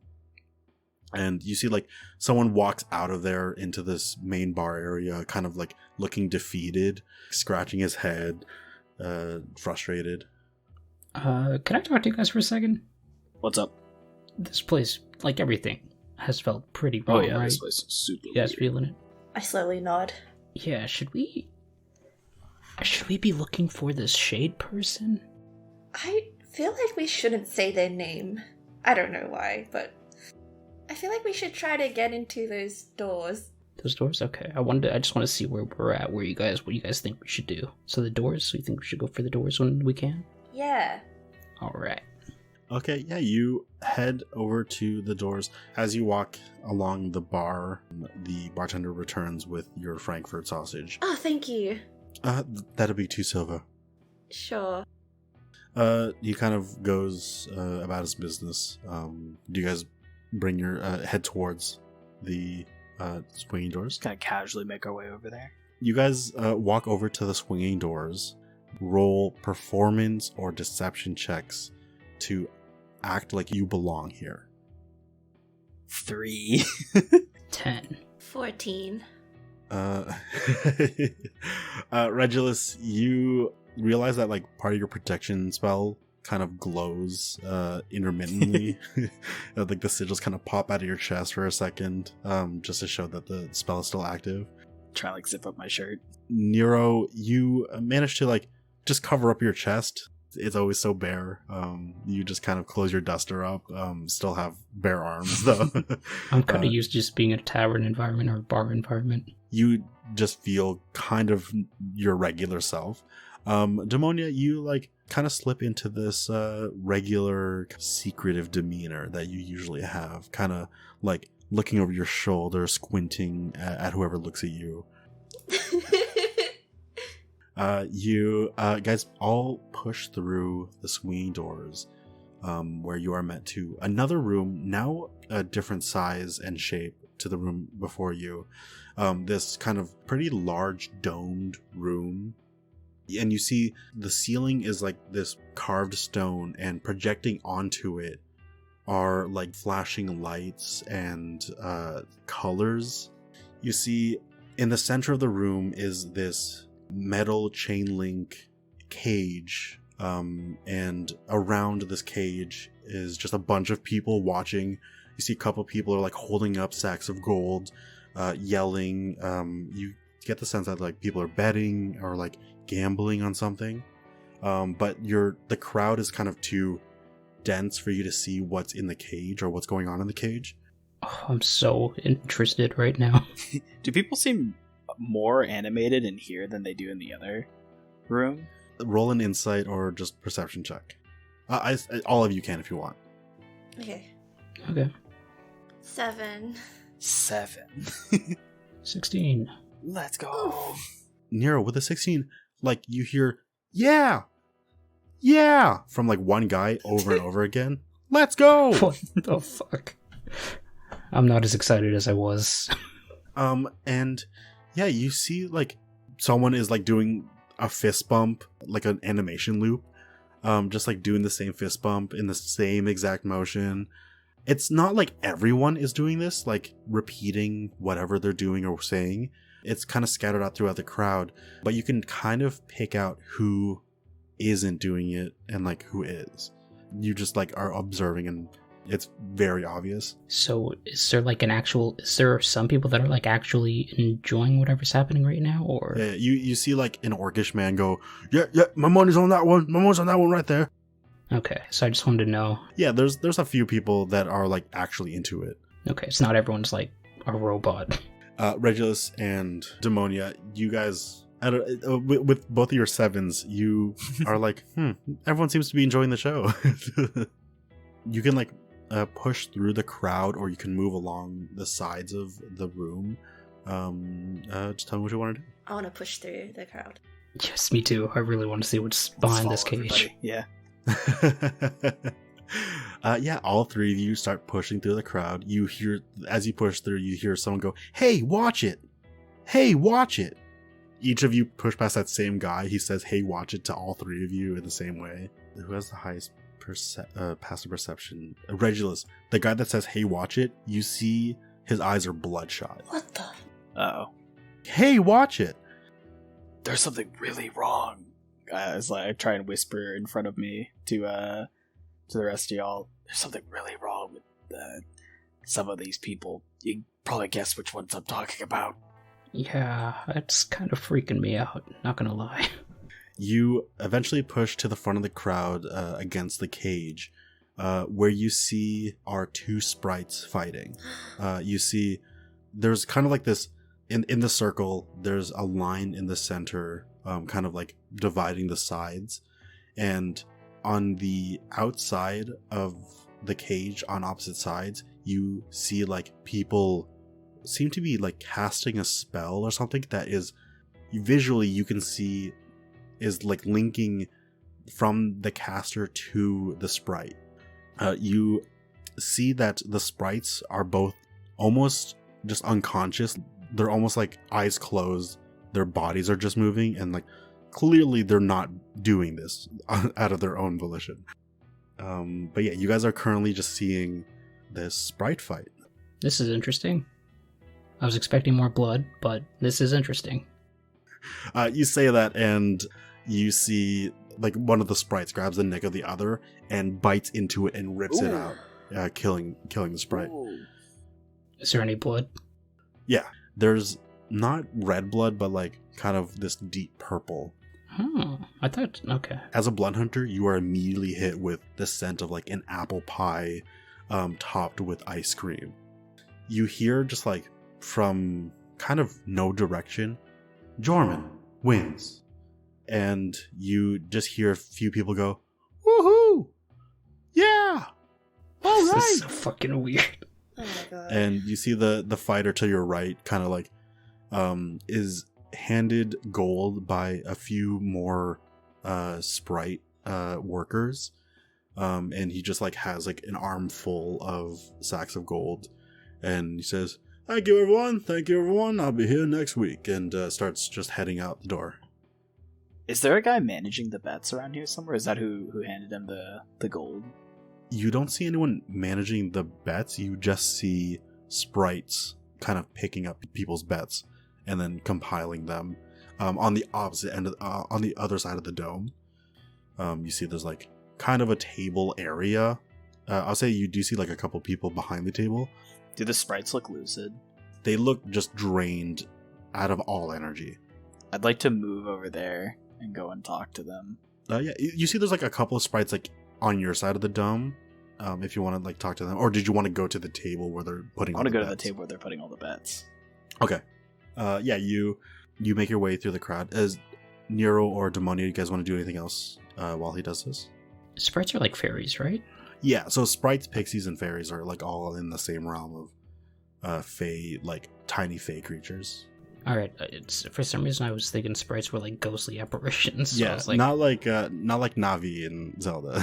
you see like someone walks out of there into this main bar area, kind of like looking defeated, scratching his head, frustrated. Can I talk to you guys for a second? What's up? This place, like everything, has felt pretty wrong, right? This place is super You guys weird. feeling it? I slowly nod. Yeah, should we be looking for this shade person? I feel like we shouldn't say their name. I don't know why, but I feel like we should try to get into those doors. Those doors? Okay. I just want to see where we're at, what you guys think we should do. So the doors, so you think we should go for the doors when we can? Yeah. Alright. Okay, yeah, you head over to the doors. As you walk along the bar, the bartender returns with your Frankfurt sausage. Oh, thank you. That'll be 2 silver. Sure. He kind of goes about his business. Do you guys bring your head towards the swinging doors? Just kind of casually make our way over there. You guys walk over to the swinging doors. Roll performance or deception checks to act like you belong here. 3. 10. 14. Regulus, you realize that like part of your protection spell kind of glows intermittently. Like the sigils kind of pop out of your chest for a second, just to show that the spell is still active. Try like zip up my shirt. Nero, you manage to like just cover up your chest. It's always so bare. You just kind of close your duster up. Still have bare arms though. I'm kind of used to just being in a tavern environment or a bar environment. You just feel kind of your regular self. Demonia, you like kind of slip into this regular secretive demeanor that you usually have, kind of like looking over your shoulder, squinting at whoever looks at you. You guys all push through the swinging doors, where you are met to another room, now a different size and shape to the room before you. This kind of pretty large domed room. And you see the ceiling is like this carved stone, and projecting onto it are like flashing lights and colors. You see in the center of the room is this metal chain link cage, and around this cage is just a bunch of people watching. You see a couple people are like holding up sacks of gold, yelling. You get the sense that like people are betting or like gambling on something, but the crowd is kind of too dense for you to see what's in the cage or what's going on in the cage. Oh, I'm so interested right now. Do people seem more animated in here than they do in the other room? Roll an insight or just perception check. All of you can if you want. Okay. Okay. 7. 16. Let's go. Nero, with a 16, like you hear, yeah, from like one guy over and over again. Let's go. What the fuck? I'm not as excited as I was. And yeah, you see like someone is like doing a fist bump, like an animation loop, just like doing the same fist bump in the same exact motion. It's not like everyone is doing this, like repeating whatever they're doing or saying. It's kind of scattered out throughout the crowd, but you can kind of pick out who isn't doing it and like who is. You just like are observing and it's very obvious. So is there some people that are like actually enjoying whatever's happening right now, or? Yeah, you see like an orcish man go, yeah, my money's on that one. My money's on that one right there. Okay, so I just wanted to know. Yeah, there's a few people that are like actually into it. Okay, so not everyone's like a robot. Regulus and Demonia, you guys, with both of your 7s, you are like, everyone seems to be enjoying the show. You can like push through the crowd, or you can move along the sides of the room. Just tell me what you want to do. I want to push through the crowd. Yes, me too. I really want to see what's behind this cage. Everybody. Yeah. Yeah, all 3 of you start pushing through the crowd. You hear, as you push through, you hear someone go, hey, watch it. Hey, watch it. Each of you push past that same guy. He says, hey, watch it to all 3 of you in the same way. Who has the highest passive perception? Regulus, the guy that says, hey, watch it, you see his eyes are bloodshot. What the? Uh-oh. Hey, watch it. There's something really wrong. As I try and whisper in front of me to the rest of y'all. There's something really wrong with some of these people. You can probably guess which ones I'm talking about. Yeah, it's kind of freaking me out, not gonna lie. You eventually push to the front of the crowd against the cage, where you see are 2 sprites fighting. You see there's kind of like this, in the circle, there's a line in the center, kind of like dividing the sides. And on the outside of the cage, on opposite sides, you see like people seem to be like casting a spell or something that is visually you can see is like linking from the caster to the sprite. You see that the sprites are both almost just unconscious. They're almost like eyes closed. Their bodies are just moving, and like clearly they're not doing this out of their own volition. But yeah, you guys are currently just seeing this sprite fight. This is interesting. I was expecting more blood, but this is interesting. You say that, and you see like one of the sprites grabs the neck of the other and bites into it and rips it out, killing the sprite. Ooh. Is there any blood? Yeah, there's not red blood, but like kind of this deep purple. I thought, okay. As a blood hunter, you are immediately hit with the scent of like an apple pie topped with ice cream. You hear just like from kind of no direction, Jorman wins. And you just hear a few people go, woohoo! Yeah! All right! This is so fucking weird. Oh my god. And you see the fighter to your right kind of like is handed gold by a few more sprite workers, and he just like has like an armful of sacks of gold, and he says, thank you everyone, I'll be here next week, and starts just heading out the door. Is there a guy managing the bets around here somewhere? Is that who handed him the gold? You don't see anyone managing the bets. You just see sprites kind of picking up people's bets and then compiling them on the opposite end on the other side of the dome. You see there's like kind of a table area. I'll say you do see like a couple people behind the table. Do the sprites look lucid? They look just drained out of all energy. I'd like to move over there and go and talk to them. Yeah, you see there's like a couple of sprites like on your side of the dome. If you want to like talk to them, or did you want to go to the table where they're putting? I want to go to the table where they're putting all the bets. Okay. Yeah, you make your way through the crowd. As Nero or Demonia, you guys want to do anything else while he does this? Sprites are like fairies, right? Yeah, so sprites, pixies, and fairies are like all in the same realm of fae, like tiny fae creatures. All right. For some reason, I was thinking sprites were like ghostly apparitions. So Yeah, I was like, not like Navi in Zelda.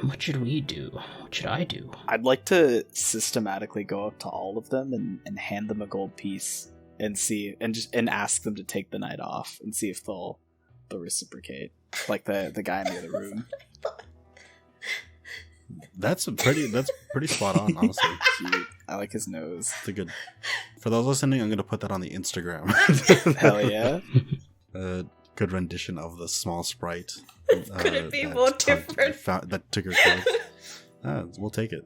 What should we do? What should I do? I'd like to systematically go up to all of them and hand them a gold piece and see and ask them to take the night off and see if they'll reciprocate, like the guy in the other room. That's pretty spot on, honestly. Cute. I like his nose. It's a good. For those listening, I'm gonna put that on the Instagram. Hell yeah! Good rendition of the small sprite. Could it be more different? That took your card. We'll take it.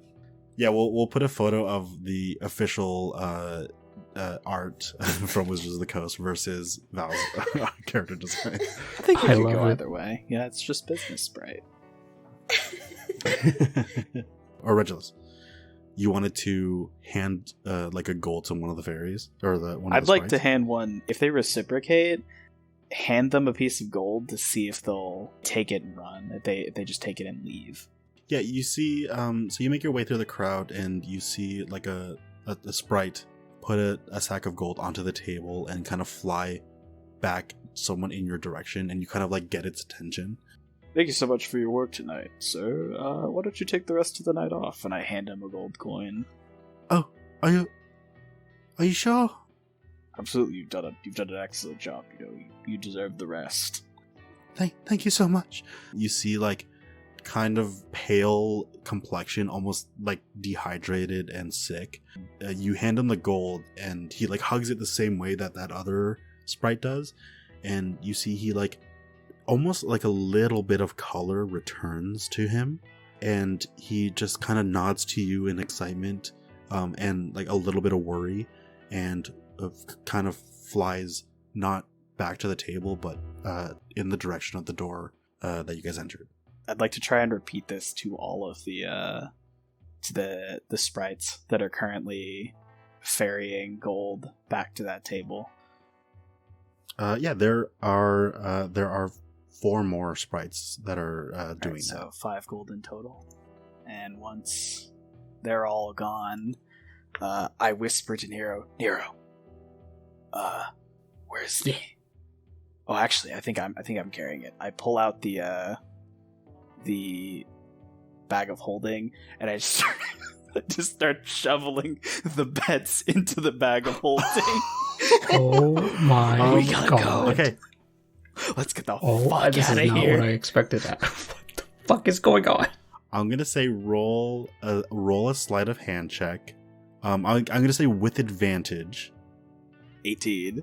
Yeah, we'll put a photo of the official art from Wizards of the Coast versus Val's character design. I think we I could love go it. either way. Yeah, it's just business sprite. Or Regulus, you wanted to hand like a gold to one of the fairies or one of I'd the like to sprites? hand one. If they reciprocate, hand them a piece of gold to see if they'll take it and run. If they just take it and leave. Yeah, you see. So you make your way through the crowd and you see like a sprite put a sack of gold onto the table and kind of fly back someone in your direction, and you kind of like get its attention. Thank you so much for your work tonight, sir. Why don't you take the rest of the night off? And I hand him a gold coin. Oh, are you sure? Absolutely, you've done an excellent job. You know, you deserve the rest. Thank you so much. You see like kind of pale complexion, almost like dehydrated and sick. You hand him the gold and he like hugs it the same way that other sprite does, and you see he like almost like a little bit of color returns to him, and he just kind of nods to you in excitement and like a little bit of worry, and kind of flies not back to the table but in the direction of the door that you guys entered. I'd like to try and repeat this to all of the sprites that are currently ferrying gold back to that table. Yeah, there are 4 more sprites that are doing Right, that. so 5 gold in total. And once they're all gone, I whisper to Nero, where's the... Oh, actually, I think I'm carrying it. I pull out the bag of holding, and I just start shoveling the bets into the bag of holding. Oh my We gotta god. go. Okay, Let's get the Oh, fuck this out is of not here. what I expected. What the fuck is going on? I'm gonna say roll a sleight of hand check. I'm gonna say with advantage. 18.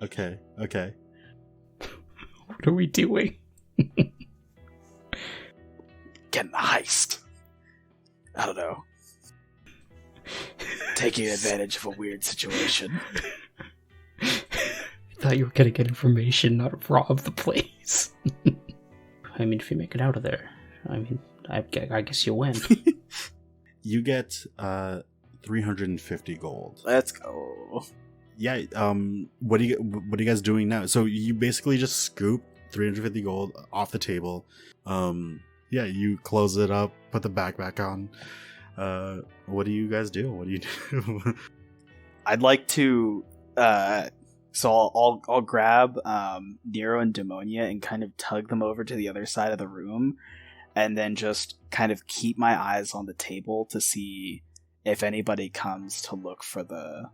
Okay. What are we doing? Getting the heist. I don't know. Taking advantage of a weird situation. I thought you were gonna get information, not rob the place. I mean, if you make it out of there, I guess you win. You get 350 gold. Let's go. Yeah. What are you guys doing now? So you basically just scoop 350 gold off the table. Yeah, you close it up, put the bag back on. What do you guys do? What do you do? I'd like to so I'll grab Nero and Demonia and kind of tug them over to the other side of the room, and then just kind of keep my eyes on the table to see if anybody comes to look for the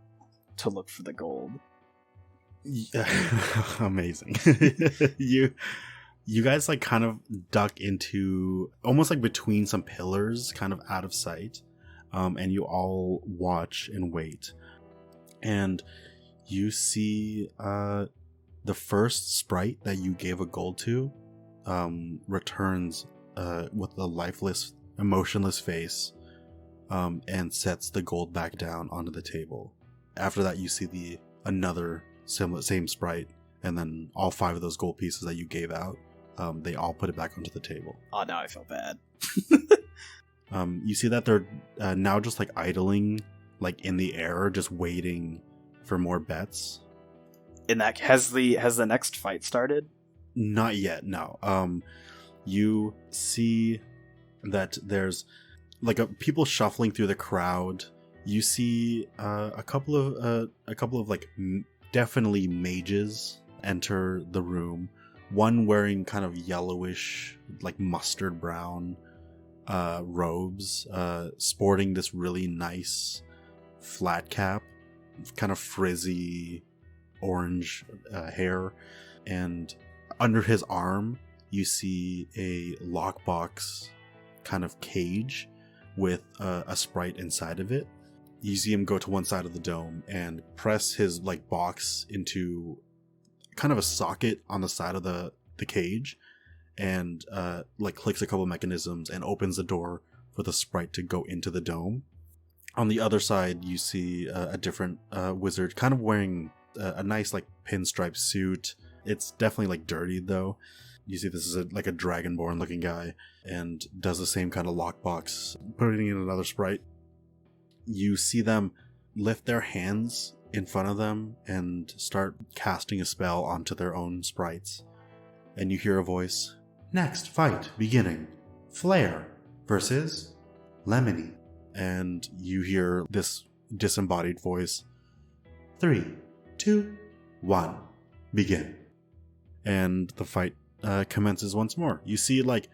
gold. Amazing. You You guys like kind of duck into almost like between some pillars, kind of out of sight. And you all watch and wait. And you see the first sprite that you gave a gold to returns with a lifeless, emotionless face and sets the gold back down onto the table. After that, you see another same sprite, and then all 5 of those gold pieces that you gave out, they all put it back onto the table. Oh, now I feel bad. You see that they're now just like idling, like in the air, just waiting for more bets. In that, has the next fight started? Not yet, no. You see that there's like people shuffling through the crowd. You see a couple of like definitely mages enter the room. One wearing kind of yellowish, like mustard brown robes, sporting this really nice flat cap, kind of frizzy orange hair, and under his arm you see a lockbox kind of cage with a sprite inside of it. You see him go to one side of the dome and press his like box into kind of a socket on the side of the cage, and like clicks a couple mechanisms and opens the door for the sprite to go into the dome. On the other side, you see a different wizard, kind of wearing a nice like pinstripe suit. It's definitely like dirty though. You see this is like a dragonborn looking guy, and does the same kind of lockbox, putting in another sprite. You see them lift their hands in front of them and start casting a spell onto their own sprites. And you hear a voice. Next fight beginning. Flare versus Lemony. And you hear this disembodied voice. 3, 2, 1, begin. And the fight commences once more. You see, like,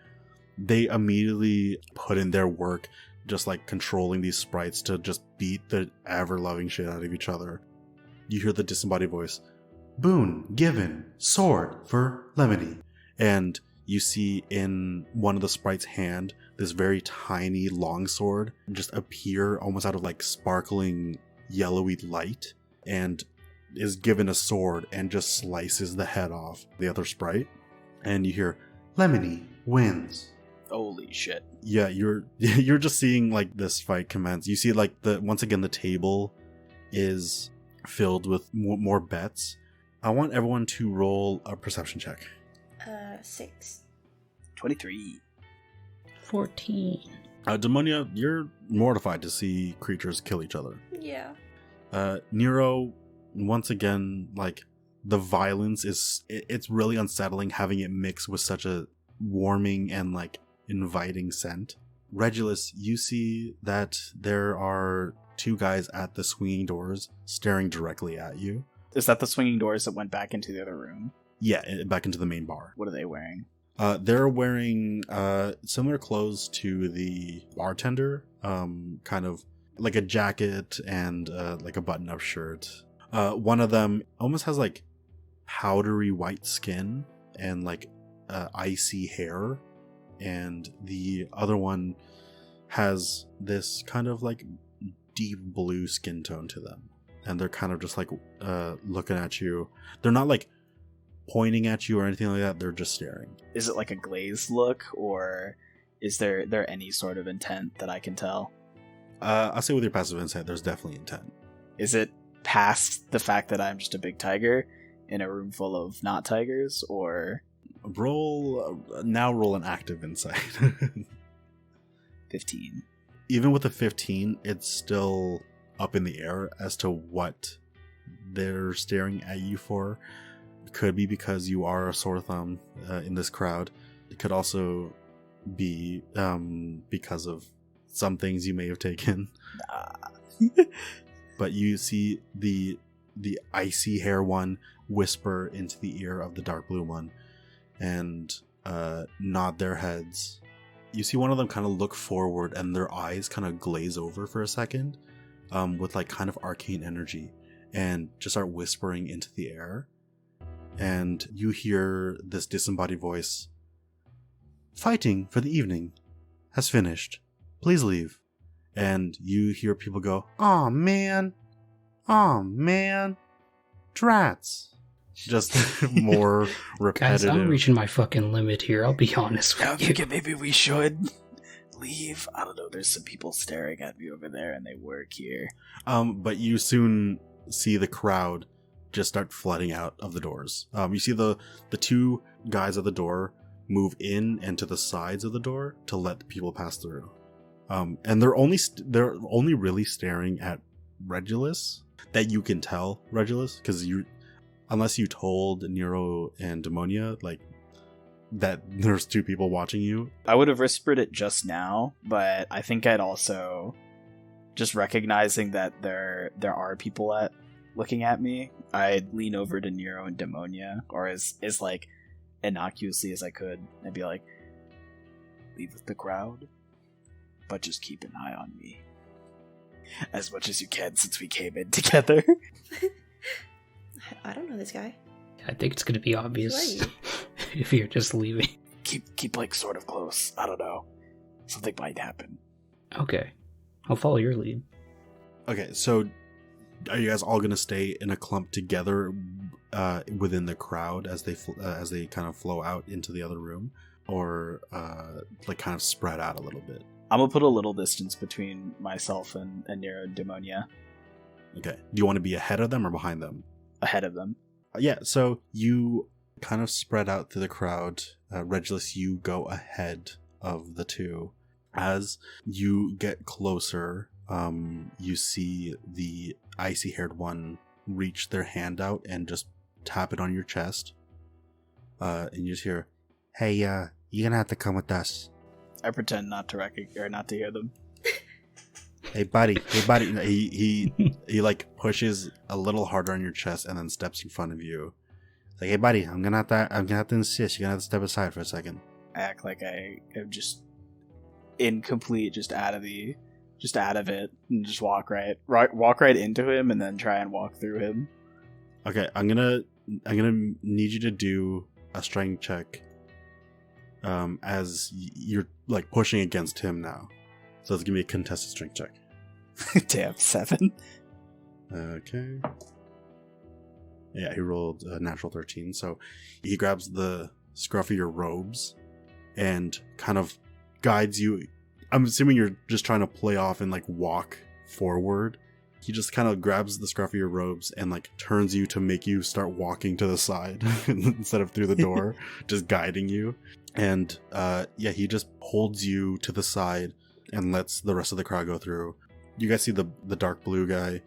they immediately put in their work, just like controlling these sprites to just beat the ever-loving shit out of each other. You hear the disembodied voice. Boon given. Sword for Lemony. And you see in one of the sprites' hand this very tiny long sword just appear almost out of like sparkling yellowy light, and is given a sword and just slices the head off the other sprite. And you hear Lemony wins. Holy shit. Yeah, you're just seeing like this fight commence. You see like once again the table is filled with more bets. I want everyone to roll a perception check. 6. 23. 14. Demonia, you're mortified to see creatures kill each other. Yeah. Nero, once again, like, the violence it's really unsettling having it mix with such a warming and like inviting scent. Regulus, you see that there are 2 guys at the swinging doors staring directly at you. Is that the swinging doors that went back into the other room? Yeah, back into the main bar. What are they wearing? They're wearing similar clothes to the bartender, kind of like a jacket and like a button-up shirt. One of them almost has like powdery white skin and like icy hair, and the other one has this kind of like deep blue skin tone to them, and they're kind of just like looking at you. They're not like pointing at you or anything like that, they're just staring. Is it like a glazed look, or is there any sort of intent that I can tell? I'll say with your passive insight, there's definitely intent. Is it past the fact that I'm just a big tiger in a room full of not tigers, or... Roll an active insight. 15. Even with a 15, it's still up in the air as to what they're staring at you for. It could be because you are a sore thumb in this crowd. It could also be because of some things you may have taken. But you see the icy hair one whisper into the ear of the dark blue one and nod their heads. You see one of them kind of look forward and their eyes kind of glaze over for a second with like kind of arcane energy and just start whispering into the air. and you hear this disembodied voice. Fighting for the evening has finished. Please leave. And you hear people go, "Aw, man. Aw, man. Drats." Just more repetitive. Guys, I'm reaching my fucking limit here, I'll be honest with I'm you. thinking maybe we should leave. I don't know, there's some people staring at me over there and they work here. But you soon see the crowd just start flooding out of the doors. You see the two guys at the door move in and to the sides of the door to let the people pass through. And they're only really staring at Regulus. That you can tell Regulus, because unless you told Nero and Demonia like that there's two people watching you. I would have whispered it just now, but I think I'd also, just recognizing that there are people looking at me, I'd lean over to Nero and Demonia, or as like innocuously as I could, and be like, "Leave with the crowd, but just keep an eye on me as much as you can, since we came in together." I don't know this guy. I think it's gonna be obvious Right. if you're just leaving. Keep like sort of close. I don't know. Something might happen. Okay. I'll follow your lead. Okay, so are you guys all going to stay in a clump together within the crowd as they kind of flow out into the other room, or like kind of spread out a little bit? I'm gonna put a little distance between myself and Nero and Demonia. Okay. Do you want to be ahead of them or behind them? Ahead of them. Yeah, so you kind of spread out through the crowd. Regulus, you go ahead of the two. As you get closer, you see the icy-haired one reach their hand out and just tap it on your chest. And you just hear, "Hey, you're gonna have to come with us." I pretend not to not to hear them. Hey buddy. He like pushes a little harder on your chest and then steps in front of you. It's like, "Hey buddy, I'm gonna have to insist. You're gonna have to step aside for a second." I act like I am just incomplete, just out of it, and just walk right into him, and then try and walk through him. Okay, I'm gonna need you to do a strength check. As you're like pushing against him now, so it's gonna be a contested strength check. Damn, 7. Okay. Yeah, he rolled a natural 13. So he grabs the scruff of your robes and kind of guides you. I'm assuming you're just trying to play off and like walk forward. He just kind of grabs the scruff of your robes and like turns you to make you start walking to the side instead of through the door, just guiding you. And he just holds you to the side and lets the rest of the crowd go through. You guys see the dark blue guy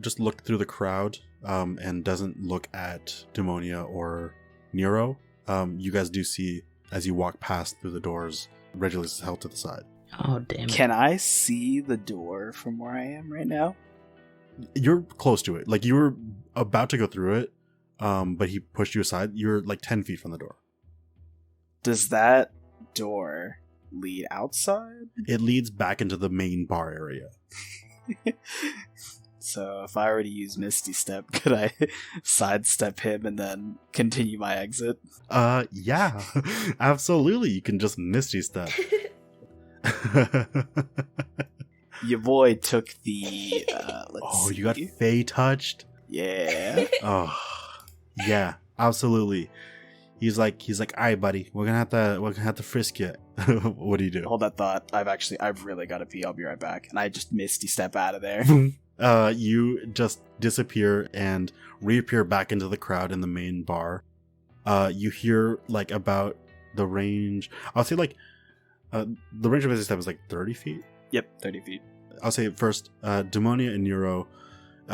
just look through the crowd and doesn't look at Demonia or Nero. You guys do see, as you walk past through the doors, Regulus is held to the side. Oh, damn it. Can I see the door from where I am right now? You're close to it. Like, you were about to go through it, but he pushed you aside. You're like 10 feet from the door. Does that door lead outside? It leads back into the main bar area. So if I were to use Misty Step, could I sidestep him and then continue my exit? Yeah, absolutely. You can just Misty Step. Your boy took the, you got Fey touched? Yeah. Oh, yeah, absolutely. He's like, all right, buddy, we're gonna have to frisk you. What do you do? Hold that thought. I've really got to pee. I'll be right back. And I just Misty Step out of there. You just disappear and reappear back into the crowd in the main bar. You hear like about the range. I'll say like the range of Misty Step is like 30 feet. Yep, 30 feet. I'll say first, Demonia and Nero,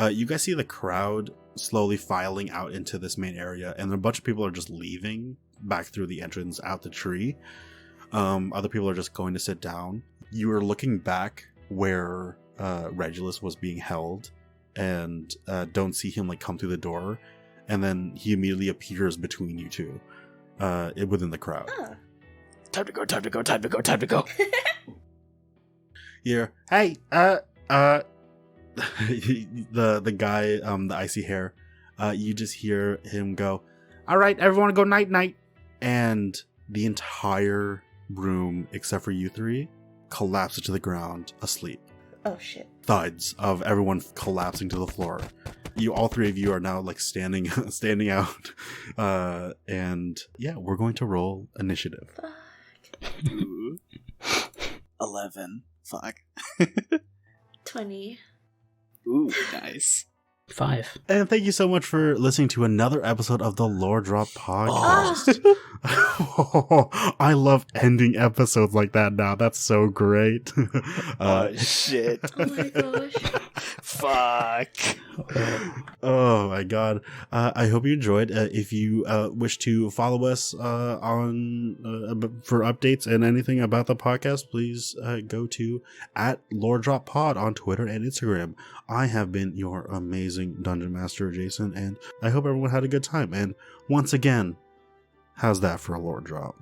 you guys see the crowd slowly filing out into this main area, and a bunch of people are just leaving back through the entrance out the tree. Other people are just going to sit down. You are looking back where Regulus was being held, and don't see him like come through the door, and then he immediately appears between you two, within the crowd. Oh. Time to go. Here, hey, the guy, the icy hair, you just hear him go, all right, everyone go night-night. And the entire room, except for you three, collapses to the ground, asleep. Oh, shit. Thuds of everyone collapsing to the floor. All three of you are now like standing out. And yeah, we're going to roll initiative. Fuck. 11. Fuck. 20. Ooh, nice. 5. And thank you so much for listening to another episode of the Lore Drop podcast. I love ending episodes like that now. That's so great. Oh, shit. Oh my gosh. Fuck. Oh my god. I hope you enjoyed. If you wish to follow us on for updates and anything about the podcast, please go to @LoreDropPod on Twitter and Instagram. I have been your amazing Dungeon Master, Jason, and I hope everyone had a good time. And once again, how's that for a lore drop?